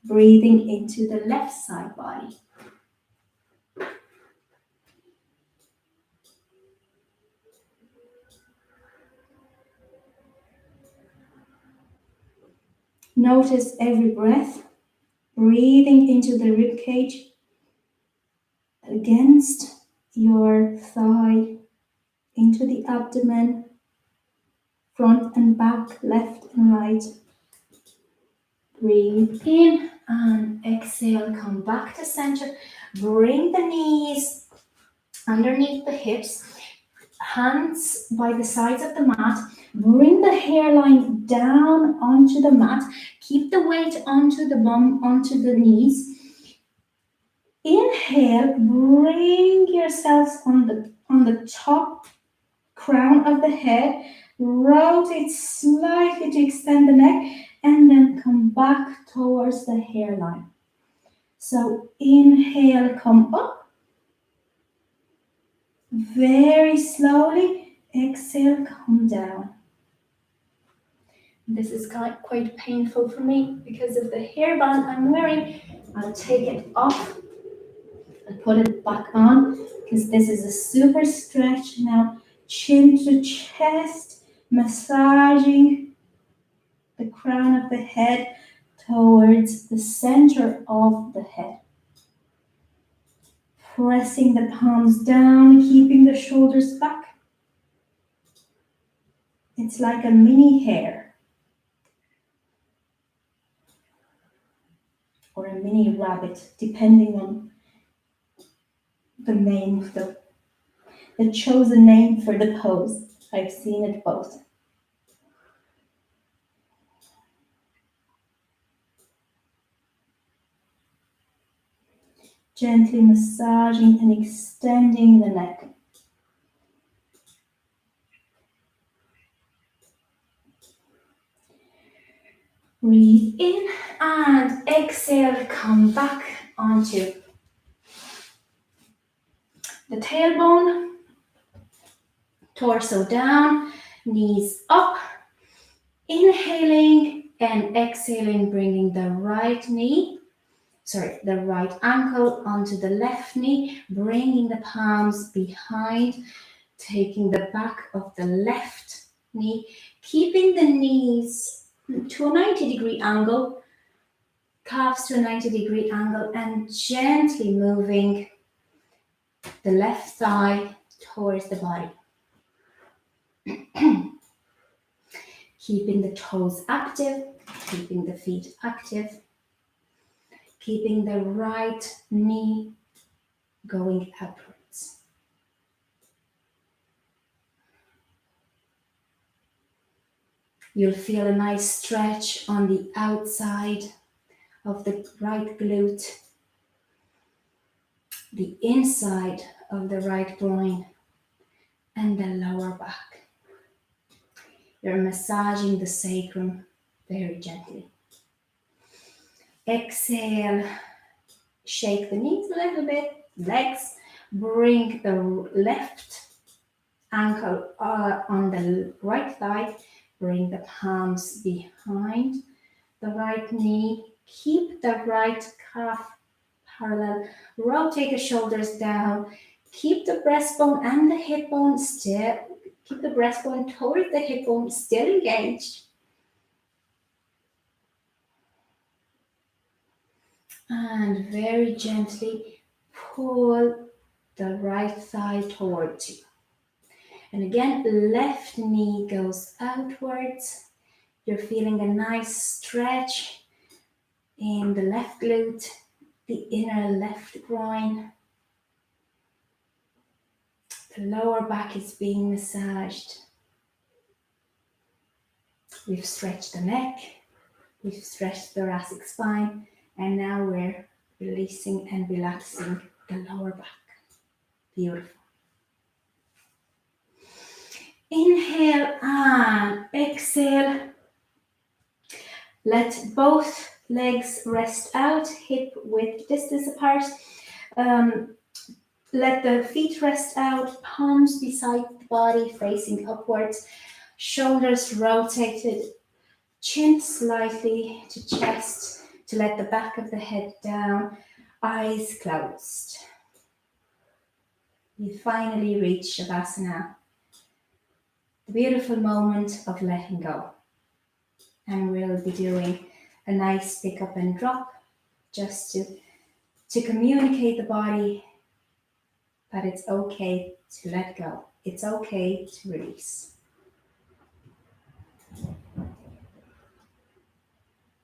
Breathing into the left side body. Notice every breath. Breathing into the rib cage against your thigh, into the abdomen, front and back, left and right. Breathe in and exhale, come back to center. Bring the knees underneath the hips, hands by the sides of the mat. Bring the hairline down onto the mat. Keep the weight onto the bum, onto the knees. Inhale, bring yourselves on the top crown of the head. Rotate slightly to extend the neck and then come back towards the hairline. So inhale, come up. Very slowly, exhale, come down. This is quite painful for me because of the hairband I'm wearing. I'll take it off and put it back on because this is a super stretch now. Chin to chest, massaging the crown of the head towards the center of the head. Pressing the palms down, keeping the shoulders back. It's like a mini hair or a mini rabbit, depending on the name of the chosen name for the pose. I've seen it both. Gently massaging and extending the neck. Breathe in and exhale, come back onto the tailbone, torso down, knees up. Inhaling and exhaling, bringing the right ankle onto the left knee, bringing the palms behind, taking the back of the left knee, keeping the knees to a 90-degree angle, calves to a 90-degree angle, and gently moving the left thigh towards the body. Keeping the toes active, keeping the feet active, keeping the right knee going upwards. You'll feel a nice stretch on the outside of the right glute, the inside of the right groin, and the lower back. You're massaging the sacrum very gently. Exhale, shake the knees a little bit, legs, bring the left ankle on the right thigh, bring the palms behind the right knee, keep the right calf parallel, rotate the shoulders down, keep the breastbone and the hip bone still, keep the breastbone towards the hip bone still engaged. And very gently pull the right thigh towards you. And again, left knee goes outwards. You're feeling a nice stretch in the left glute, the inner left groin. The lower back is being massaged. We've stretched the neck, we've stretched the thoracic spine, and now we're releasing and relaxing the lower back. Beautiful. Inhale and exhale. Let both legs rest out, hip width distance apart. Let the feet rest out, palms beside the body facing upwards, shoulders rotated, chin slightly to chest to let the back of the head down, eyes closed. You finally reach Shavasana, the beautiful moment of letting go. And we'll be doing a nice pick up and drop just to communicate the body that it's okay to let go. It's okay to release.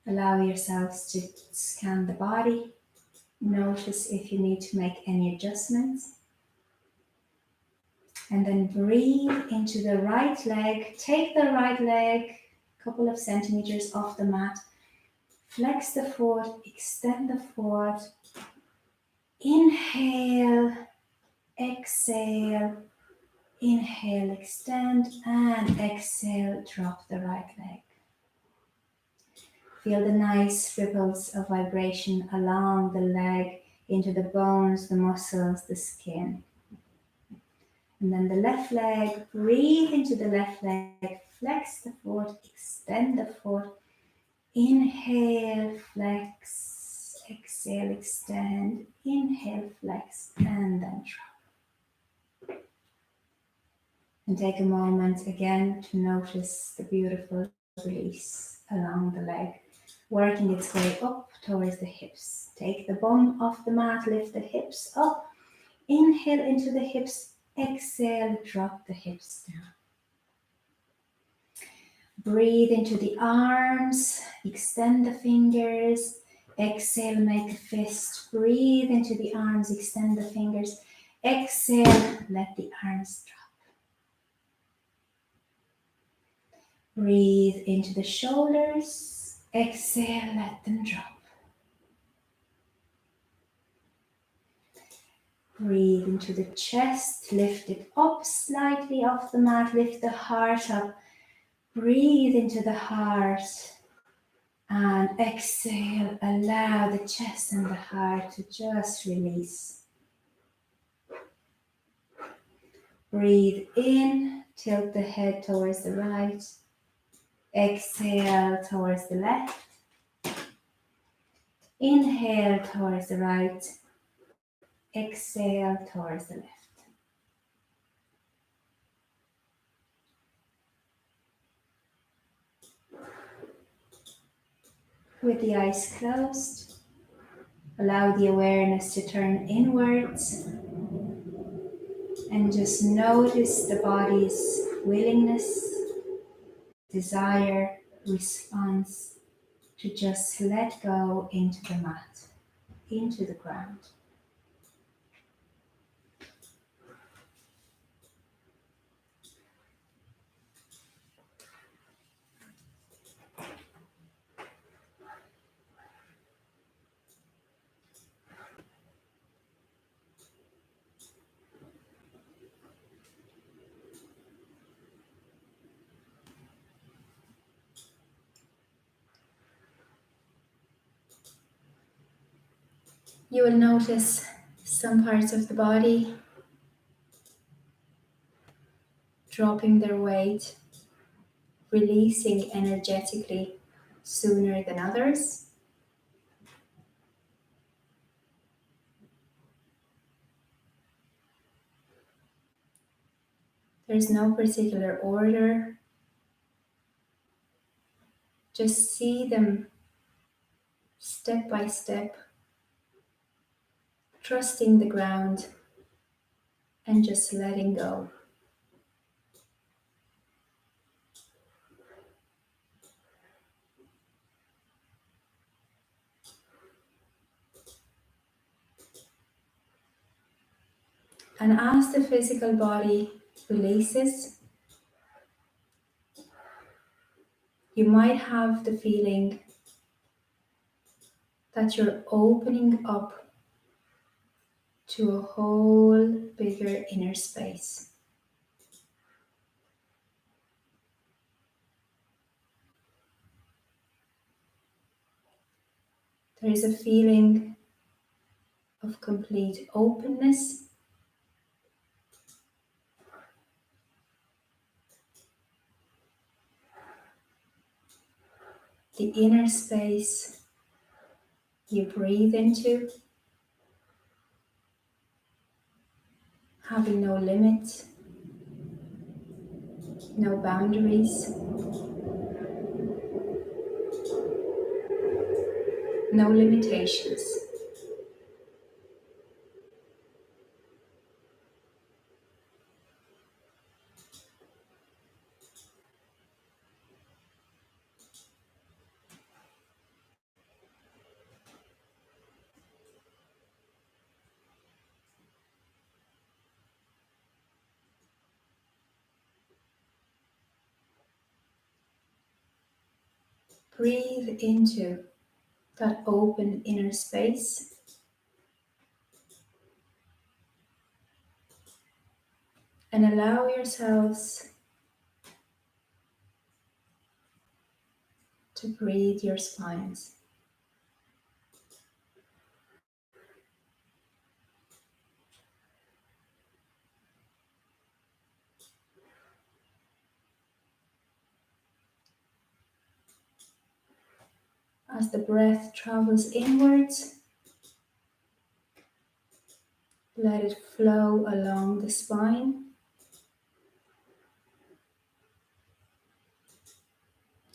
Allow yourselves to scan the body. Notice if you need to make any adjustments. And then breathe into the right leg. Take the right leg a couple of centimeters off the mat. Flex the foot, extend the foot. Inhale, exhale, inhale, extend, and exhale, drop the right leg. Feel the nice ripples of vibration along the leg, into the bones, the muscles, the skin. And then the left leg, breathe into the left leg, flex the foot, extend the foot. Inhale, flex, exhale, extend, inhale, flex, and then drop. And take a moment again to notice the beautiful release along the leg, working its way up towards the hips. Take the bum off the mat, lift the hips up, inhale into the hips, exhale, drop the hips down. Breathe into the arms, extend the fingers, exhale, make a fist. Breathe into the arms, extend the fingers, exhale, let the arms drop. Breathe into the shoulders, exhale, let them drop. Breathe into the chest, lift it up slightly off the mat, lift the heart up. Breathe into the heart and exhale, allow the chest and the heart to just release. Breathe in, tilt the head towards the right. Exhale towards the left. Inhale towards the right. Exhale towards the left. With the eyes closed, allow the awareness to turn inwards and just notice the body's willingness, desire, response to just let go into the mat, into the ground. You will notice some parts of the body dropping their weight, releasing energetically sooner than others. There's no particular order. Just see them step by step, trusting the ground and just letting go. And as the physical body releases, you might have the feeling that you're opening up to a whole bigger inner space. There is a feeling of complete openness, the inner space you breathe into, having no limits, no boundaries, no limitations. Breathe into that open inner space and allow yourselves to breathe your spines. As the breath travels inwards, let it flow along the spine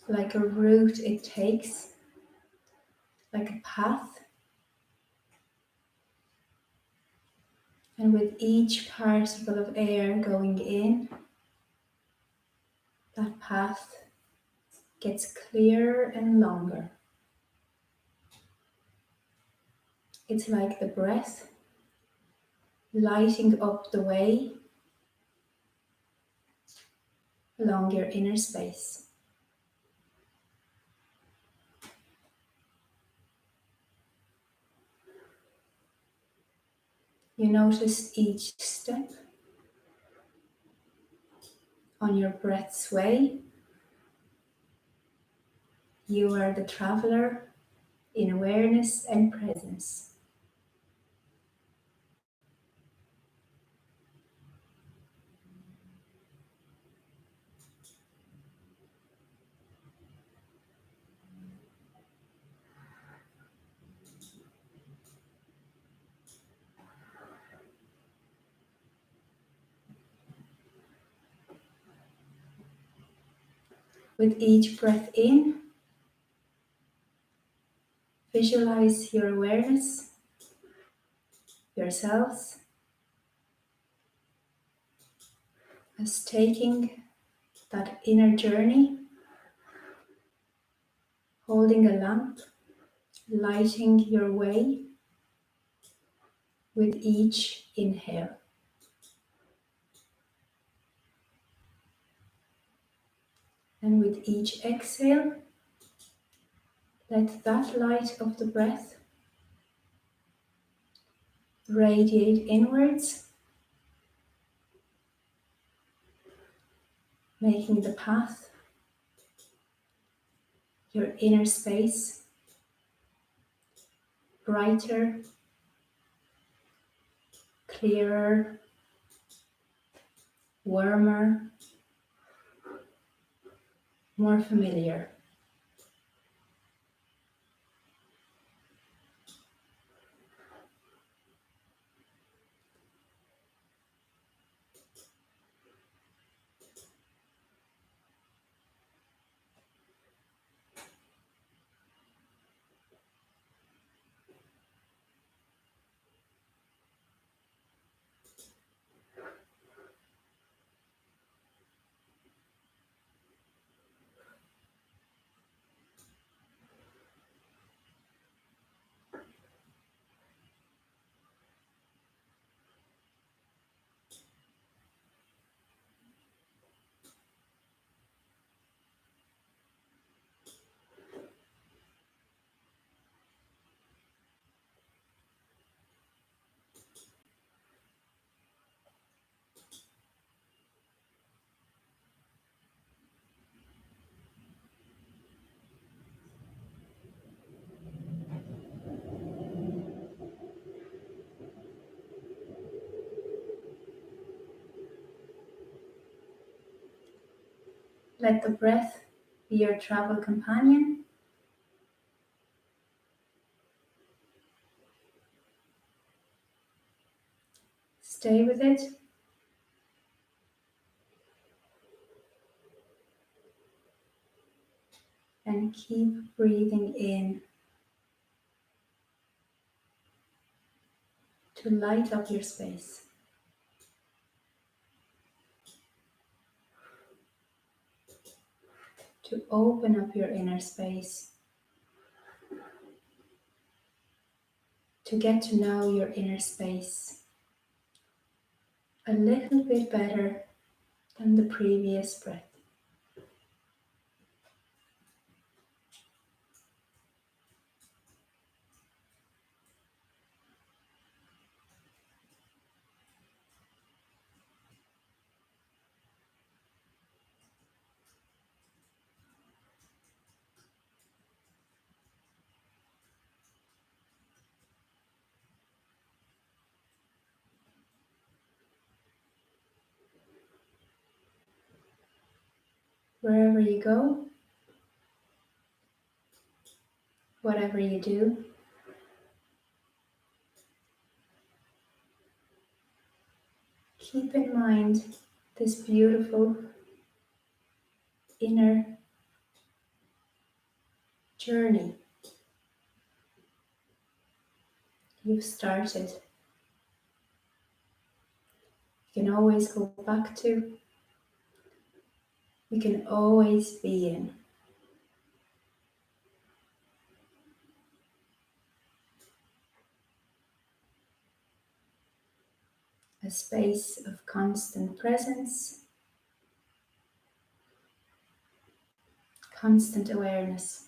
like a route it takes, like a path. And with each particle of air going in, that path gets clearer and longer. It's like the breath lighting up the way along your inner space. You notice each step on your breath's way. You are the traveler in awareness and presence. With each breath in, visualize your awareness, yourselves, as taking that inner journey, holding a lamp, lighting your way with each inhale. And with each exhale, let that light of the breath radiate inwards, making the path, your inner space, brighter, clearer, warmer, more familiar. Let the breath be your travel companion. Stay with it. And keep breathing in to light up your space. To open up your inner space. To get to know your inner space a little bit better than the previous breath. Wherever you go, whatever you do, keep in mind this beautiful inner journey you've started. You can always go back to, we can always be in. A space of constant presence, constant awareness.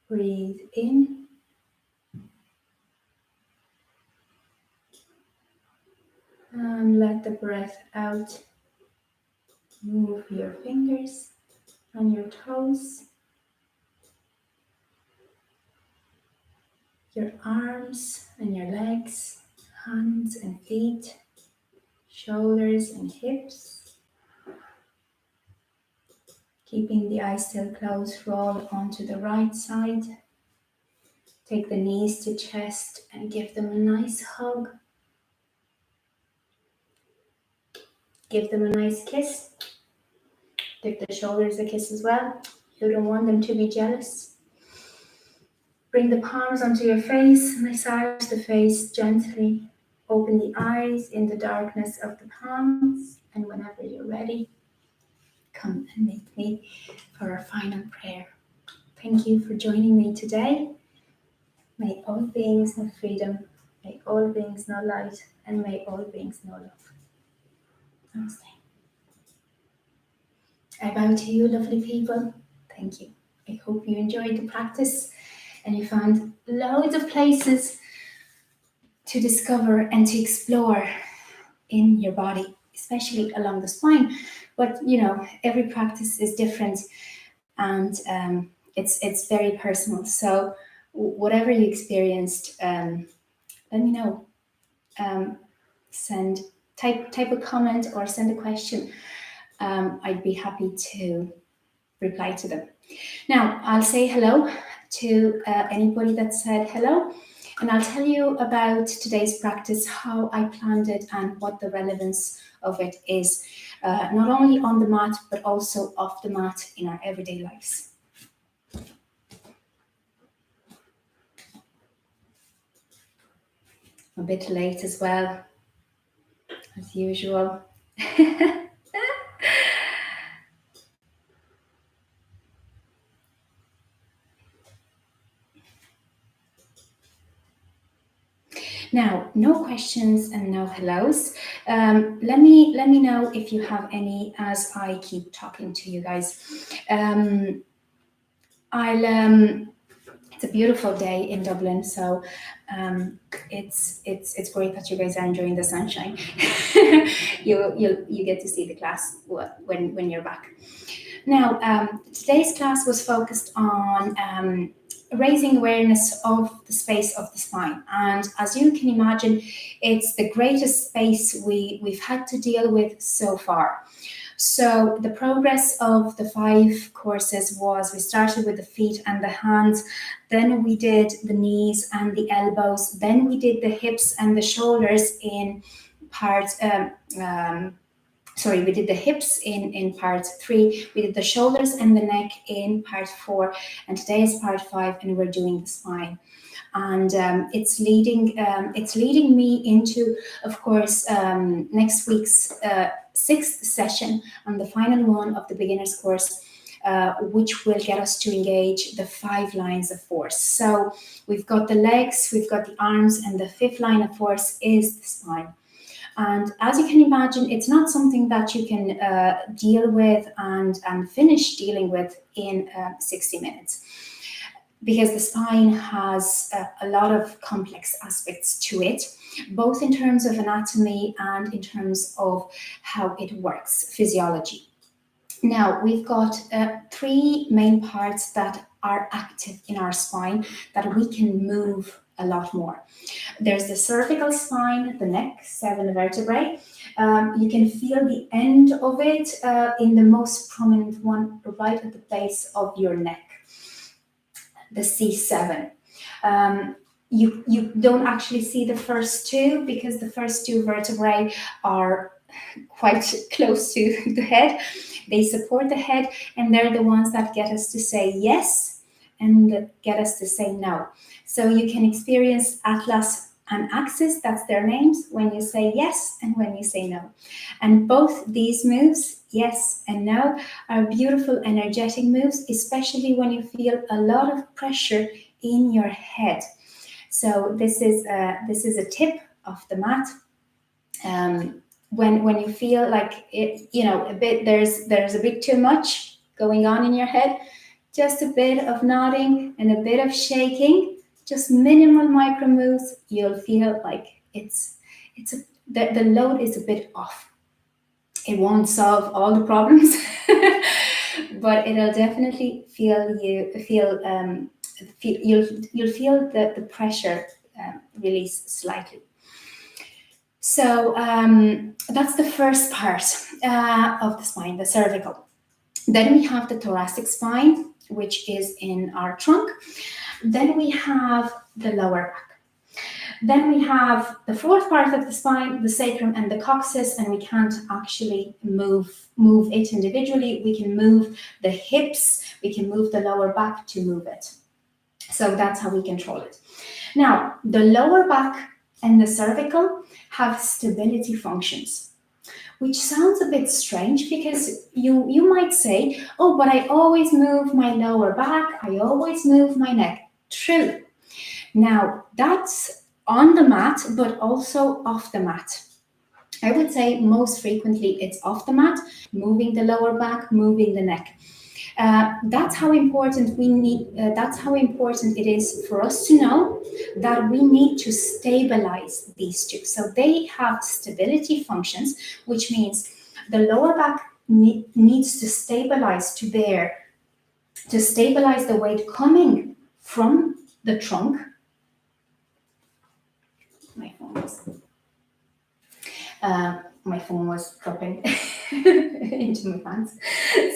Breathe in and let the breath out. Move your fingers and your toes, your arms and your legs, hands and feet, shoulders and hips. Keeping the eyes still closed, roll onto the right side. Take the knees to chest and give them a nice hug. Give them a nice kiss. Give the shoulders a kiss as well. You don't want them to be jealous. Bring the palms onto your face, massage the face gently. Open the eyes in the darkness of the palms, and whenever you're ready, come and meet me for our final prayer. Thank you for joining me today. May all beings know freedom, may all beings know light, and may all beings know love. Namaste. I bow to you, lovely people. Thank you. I hope you enjoyed the practice and you found loads of places to discover and to explore in your body, especially along the spine. But every practice is different, and it's very personal. So whatever you experienced, let me know. Send type a comment or send a question. I'd be happy to reply to them. Now I'll say hello to anybody that said hello. And I'll tell you about today's practice, how I planned it, and what the relevance of it is, not only on the mat, but also off the mat in our everyday lives. A bit late as well, as usual. Now, no questions and no hellos. Let me know if you have any as I keep talking to you guys. It's a beautiful day in Dublin, so it's great that you guys are enjoying the sunshine. you get to see the class when you're back. Now, today's class was focused on raising awareness of the space of the spine. And as you can imagine, it's the greatest space we've had to deal with so far. So the progress of the 5 courses was, we started with the feet and the hands, then we did the knees and the elbows, then we did the hips and the shoulders in part we did the hips in part 3, we did the shoulders and the neck in part 4, and today is part 5, and we're doing the spine. And it's leading me into, of course, next week's 6th session, and the final one of the beginner's course, which will get us to engage the 5 lines of force. So we've got the legs, we've got the arms, and the 5th line of force is the spine. And as you can imagine, it's not something that you can deal with and finish dealing with in 60 minutes, because the spine has a lot of complex aspects to it, both in terms of anatomy and in terms of how it works, physiology. Now, we've got 3 main parts that are active in our spine that we can move a lot more. There's the cervical spine, the neck, 7 vertebrae. You can feel the end of it in the most prominent one right at the base of your neck, the C7. You don't actually see the first two because the first two vertebrae are quite close to the head. They support the head, and they're the ones that get us to say yes and get us to say no. So you can experience Atlas and Axis, that's their names, when you say yes and when you say no. And both these moves, yes and no, are beautiful energetic moves, especially when you feel a lot of pressure in your head. So this is a tip of the mat. When you feel like it, a bit there's a bit too much going on in your head, just a bit of nodding and a bit of shaking, just minimal micro moves, you'll feel like the load is a bit off. It won't solve all the problems, but it'll definitely you'll feel the pressure release slightly. So that's the first part of the spine, the cervical. Then we have the thoracic spine, which is in our trunk. Then we have the lower back. Then we have the fourth part of the spine, the sacrum and the coccyx, and we can't actually move it individually. We can move the hips, we can move the lower back to move it. So that's how we control it. Now, the lower back and the cervical have stability functions, which sounds a bit strange because you might say, oh, but I always move my lower back, I always move my neck. True. Now, that's on the mat, but also off the mat. I would say most frequently it's off the mat, moving the lower back, moving the neck. That's how important that's how important it is for us to know that we need to stabilize these two. So they have stability functions, which means the lower back needs to stabilize to stabilize the weight coming from the trunk. My phone was dropping into my pants.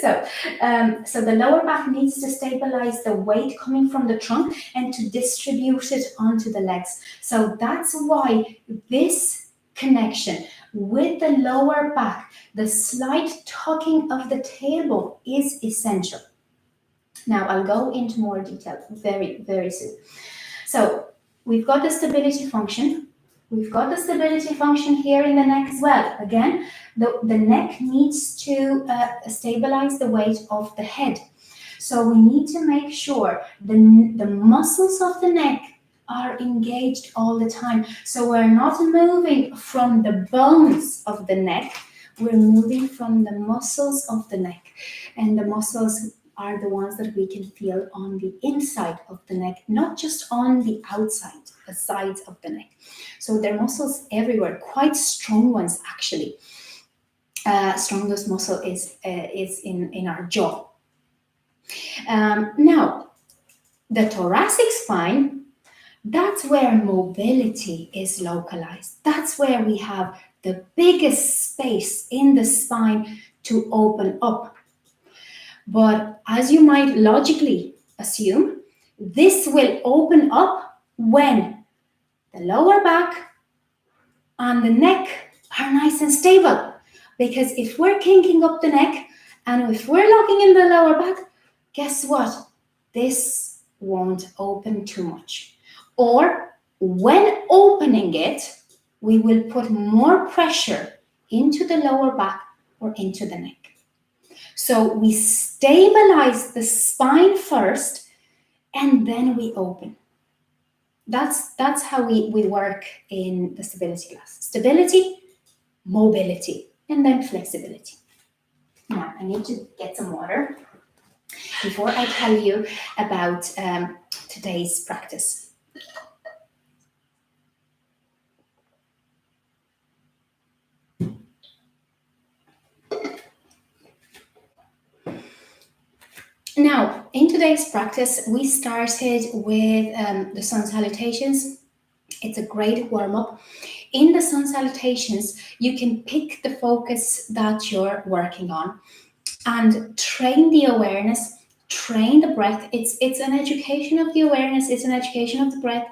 So the lower back needs to stabilize the weight coming from the trunk and to distribute it onto the legs. So that's why this connection with the lower back, the slight tucking of the tailbone is essential. Now I'll go into more detail very, very soon. So we've got the stability function. We've got the stability function here in the neck as well. Again, the neck needs to stabilize the weight of the head. So we need to make sure the muscles of the neck are engaged all the time. So we're not moving from the bones of the neck, we're moving from the muscles of the neck. And the muscles are the ones that we can feel on the inside of the neck, not just on the outside, the sides of the neck. So there are muscles everywhere, quite strong ones actually. Strongest muscle is in our jaw. Now, the thoracic spine, that's where mobility is localized. That's where we have the biggest space in the spine to open up. But as you might logically assume, this will open up when the lower back and the neck are nice and stable. Because if we're kinking up the neck and if we're locking in the lower back, guess what? This won't open too much. Or when opening it, we will put more pressure into the lower back or into the neck. So we stabilize the spine first and then we open. That's how we work in the stability class. Stability, mobility, and then flexibility. Now, I need to get some water before I tell you about today's practice. Now, in today's practice, we started with the sun salutations. It's a great warm up. In the sun salutations, you can pick the focus that you're working on and train the awareness, train the breath. It's an education of the awareness, it's an education of the breath,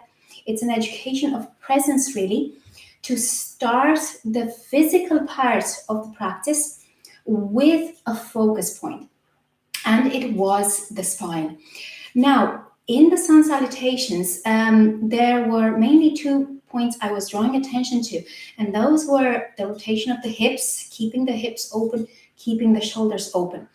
it's an education of presence, really, to start the physical part of the practice with a focus point. And it was the spine. Now, in the sun salutations, there were mainly 2 points I was drawing attention to, and those were the rotation of the hips, keeping the hips open, keeping the shoulders open.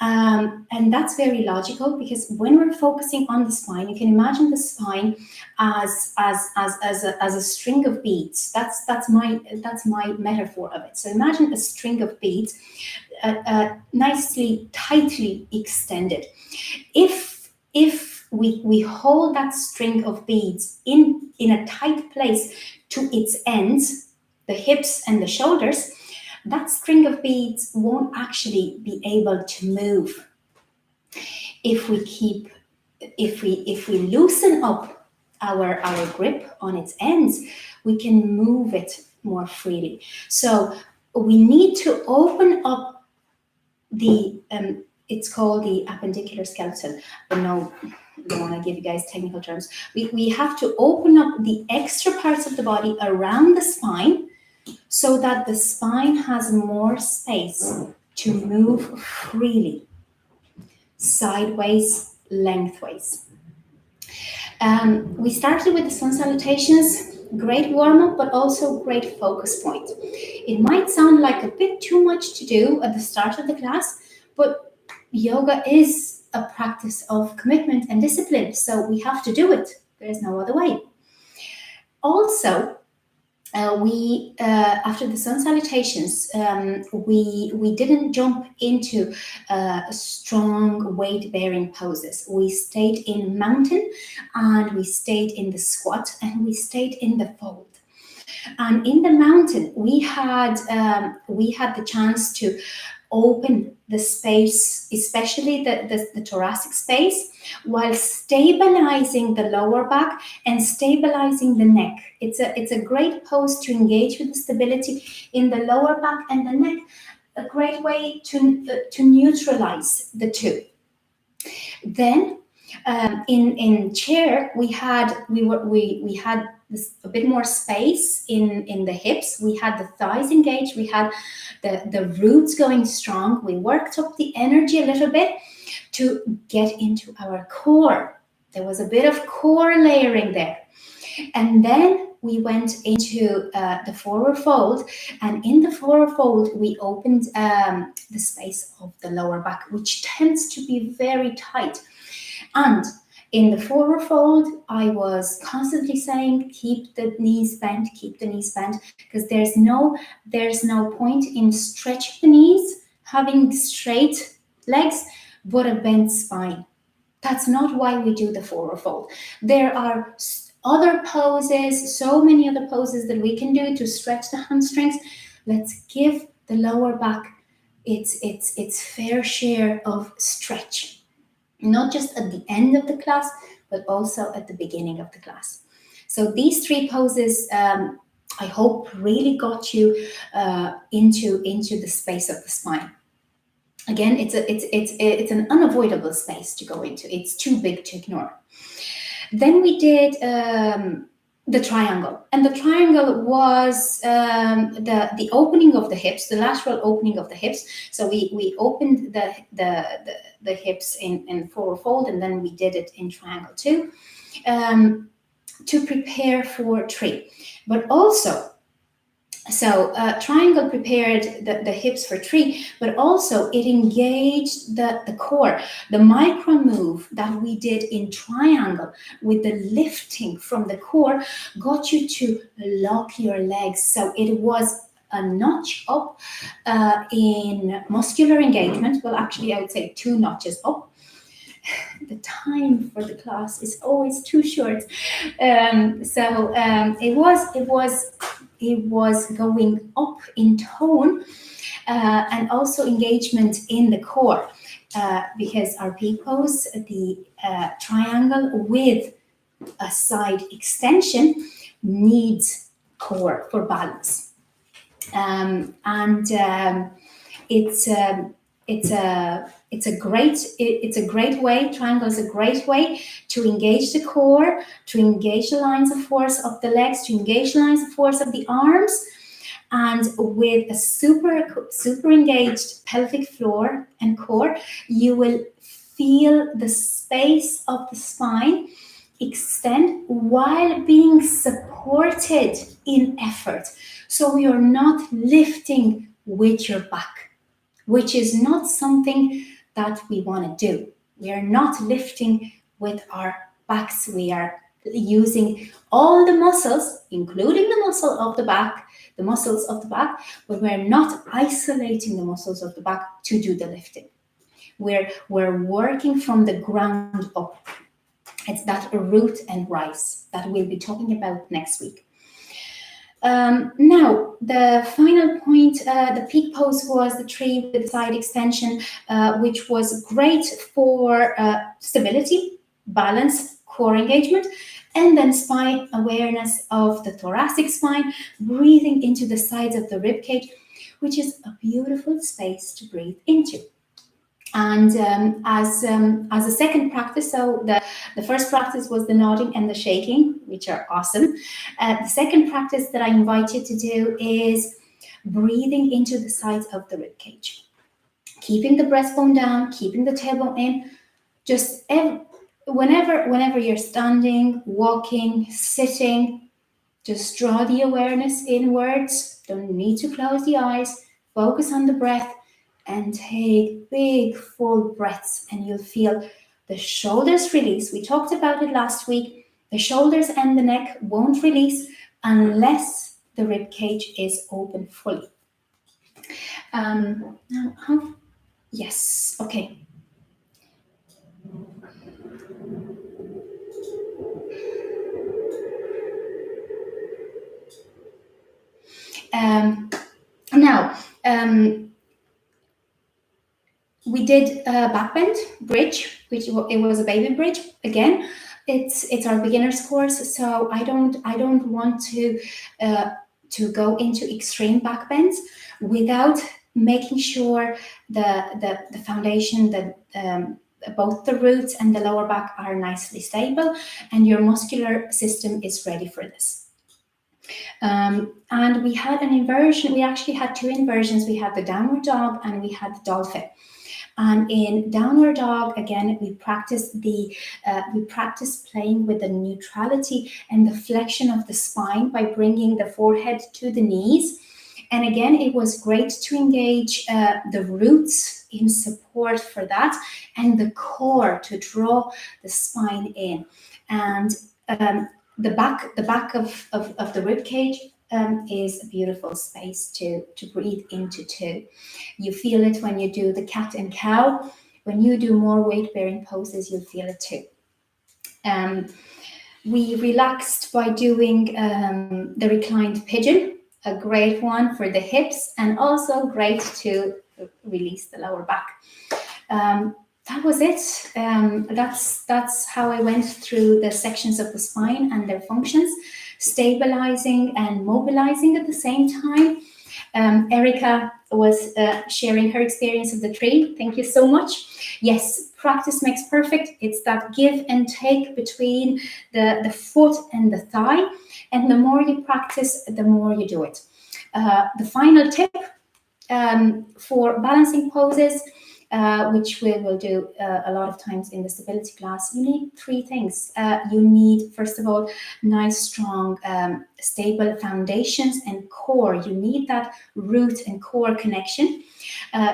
And that's very logical, because when we're focusing on the spine, you can imagine the spine as a string of beads. That's my metaphor of it. So imagine a string of beads, nicely, tightly extended. If we hold that string of beads in a tight place to its ends, the hips and the shoulders, that string of beads won't actually be able to move. If we loosen up our grip on its ends, we can move it more freely. So we need to open up the it's called the appendicular skeleton, but no, I don't want to give you guys technical terms. We have to open up the extra parts of the body around the spine, so that the spine has more space to move freely, sideways, lengthways. We started with the sun salutations, great warm up, but also great focus point. It might sound like a bit too much to do at the start of the class, but yoga is a practice of commitment and discipline, so we have to do it. There's no other way. Also, we after the sun salutations, we didn't jump into strong weight bearing poses. We stayed in mountain, and we stayed in the squat, and we stayed in the fold. And in the mountain, we had the chance to open the space, especially the thoracic space, while stabilizing the lower back and stabilizing the neck. It's a great pose to engage with the stability in the lower back and the neck, a great way to neutralize the two. Then in chair, we had a bit more space in the hips. We had the thighs engaged. We had the roots going strong. We worked up the energy a little bit to get into our core. There was a bit of core layering there. And then we went into the forward fold. And in the forward fold, we opened the space of the lower back, which tends to be very tight. And in the forward fold, I was constantly saying, keep the knees bent, because there's no point in stretching the knees, having straight legs, but a bent spine. That's not why we do the forward fold. There are other poses, so many other poses that we can do to stretch the hamstrings. Let's give the lower back its fair share of stretch. Not just at the end of the class, but also at the beginning of the class. So these 3 poses, I hope, really got you into the space of the spine. Again, it's an unavoidable space to go into. It's too big to ignore. Then we did the triangle, and the triangle was the opening of the hips, the lateral opening of the hips. So we opened the hips in forward fold, and then we did it in triangle too, to prepare for tree. But also, so triangle prepared the hips for tree, but also it engaged the core. The micro move that we did in triangle with the lifting from the core got you to lock your legs. So it was a notch up in muscular engagement. Well, actually, I would say 2 notches up. The time for the class is always too short. It was going up in tone, and also engagement in the core. because our peak pose, the triangle with a side extension, needs core for balance. And it's it's a it's a great way. Triangle is a great way to engage the core, to engage the lines of force of the legs, to engage the lines of force of the arms, and with a super engaged pelvic floor and core, you will feel the space of the spine extend while being supported in effort. So you're not lifting with your back, which is not something that we want to do. We are not lifting with our backs. We are using all the muscles, including the muscle of the back, the muscles of the back, but we're not isolating the muscles of the back to do the lifting. We're working from the ground up. It's that root and rise that we'll be talking about next week. Now, the final point, the peak pose was the tree with the side extension, which was great for stability, balance, core engagement, and then spine awareness of the thoracic spine, breathing into the sides of the rib cage, which is a beautiful space to breathe into. And as a second practice, so the first practice was the nodding and the shaking, which are awesome. The second practice that I invite you to do is breathing into the sides of the rib cage, keeping the breastbone down, keeping the tailbone in. Just whenever you're standing, walking, sitting, just draw the awareness inwards. Don't need to close the eyes. Focus on the breath. And take big, full breaths, and you'll feel the shoulders release. We talked about it last week. The shoulders and the neck won't release unless the rib cage is open fully. Yes, okay. Now, we did a backbend bridge, which it was a baby bridge. Again, it's our beginner's course, so I don't want to go into extreme backbends without making sure the foundation, both the roots and the lower back are nicely stable, and your muscular system is ready for this. And we had an inversion. We actually had two inversions. We had the downward dog and we had the dolphin. And in downward dog, again, we practice playing with the neutrality and the flexion of the spine by bringing the forehead to the knees. And again, it was great to engage the roots in support for that, and the core to draw the spine in. And the back of the rib cage is a beautiful space to breathe into too. You feel it when you do the cat and cow. When you do more weight-bearing poses, you'll feel it too. We relaxed by doing the reclined pigeon, a great one for the hips, and also great to release the lower back. That was it. That's how I went through the sections of the spine and their functions, stabilizing and mobilizing at the same time. Erica was sharing her experience of the tree. Thank you so much. Yes, practice makes perfect. It's that give and take between the foot and the thigh. And the more you practice, the more you do it. The final tip for balancing poses, which we will do a lot of times in the stability class, you need three things. You need, first of all, nice, strong, stable foundations and core. You need that root and core connection.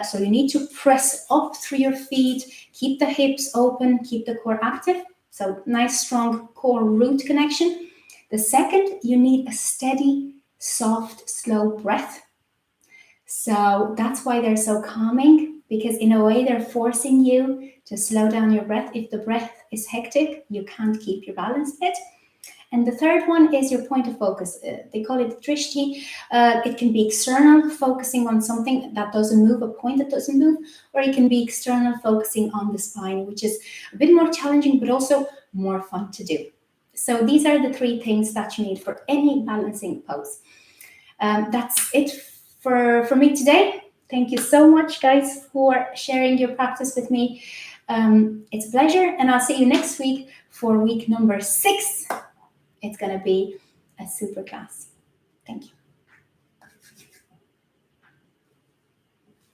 So you need to press up through your feet, keep the hips open, keep the core active. So nice, strong core root connection. The second, you need a steady, soft, slow breath. So that's why they're so calming, because in a way they're forcing you to slow down your breath. If the breath is hectic, you can't keep your balance bit. And the third one is your point of focus. They call it drishti. It can be external, focusing on something that doesn't move, a point that doesn't move, or it can be external, focusing on the spine, which is a bit more challenging, but also more fun to do. So these are the three things that you need for any balancing pose. That's it for me today. Thank you so much, guys, for sharing your practice with me. It's a pleasure, and I'll see you next week for week number 6. It's going to be a super class. Thank you.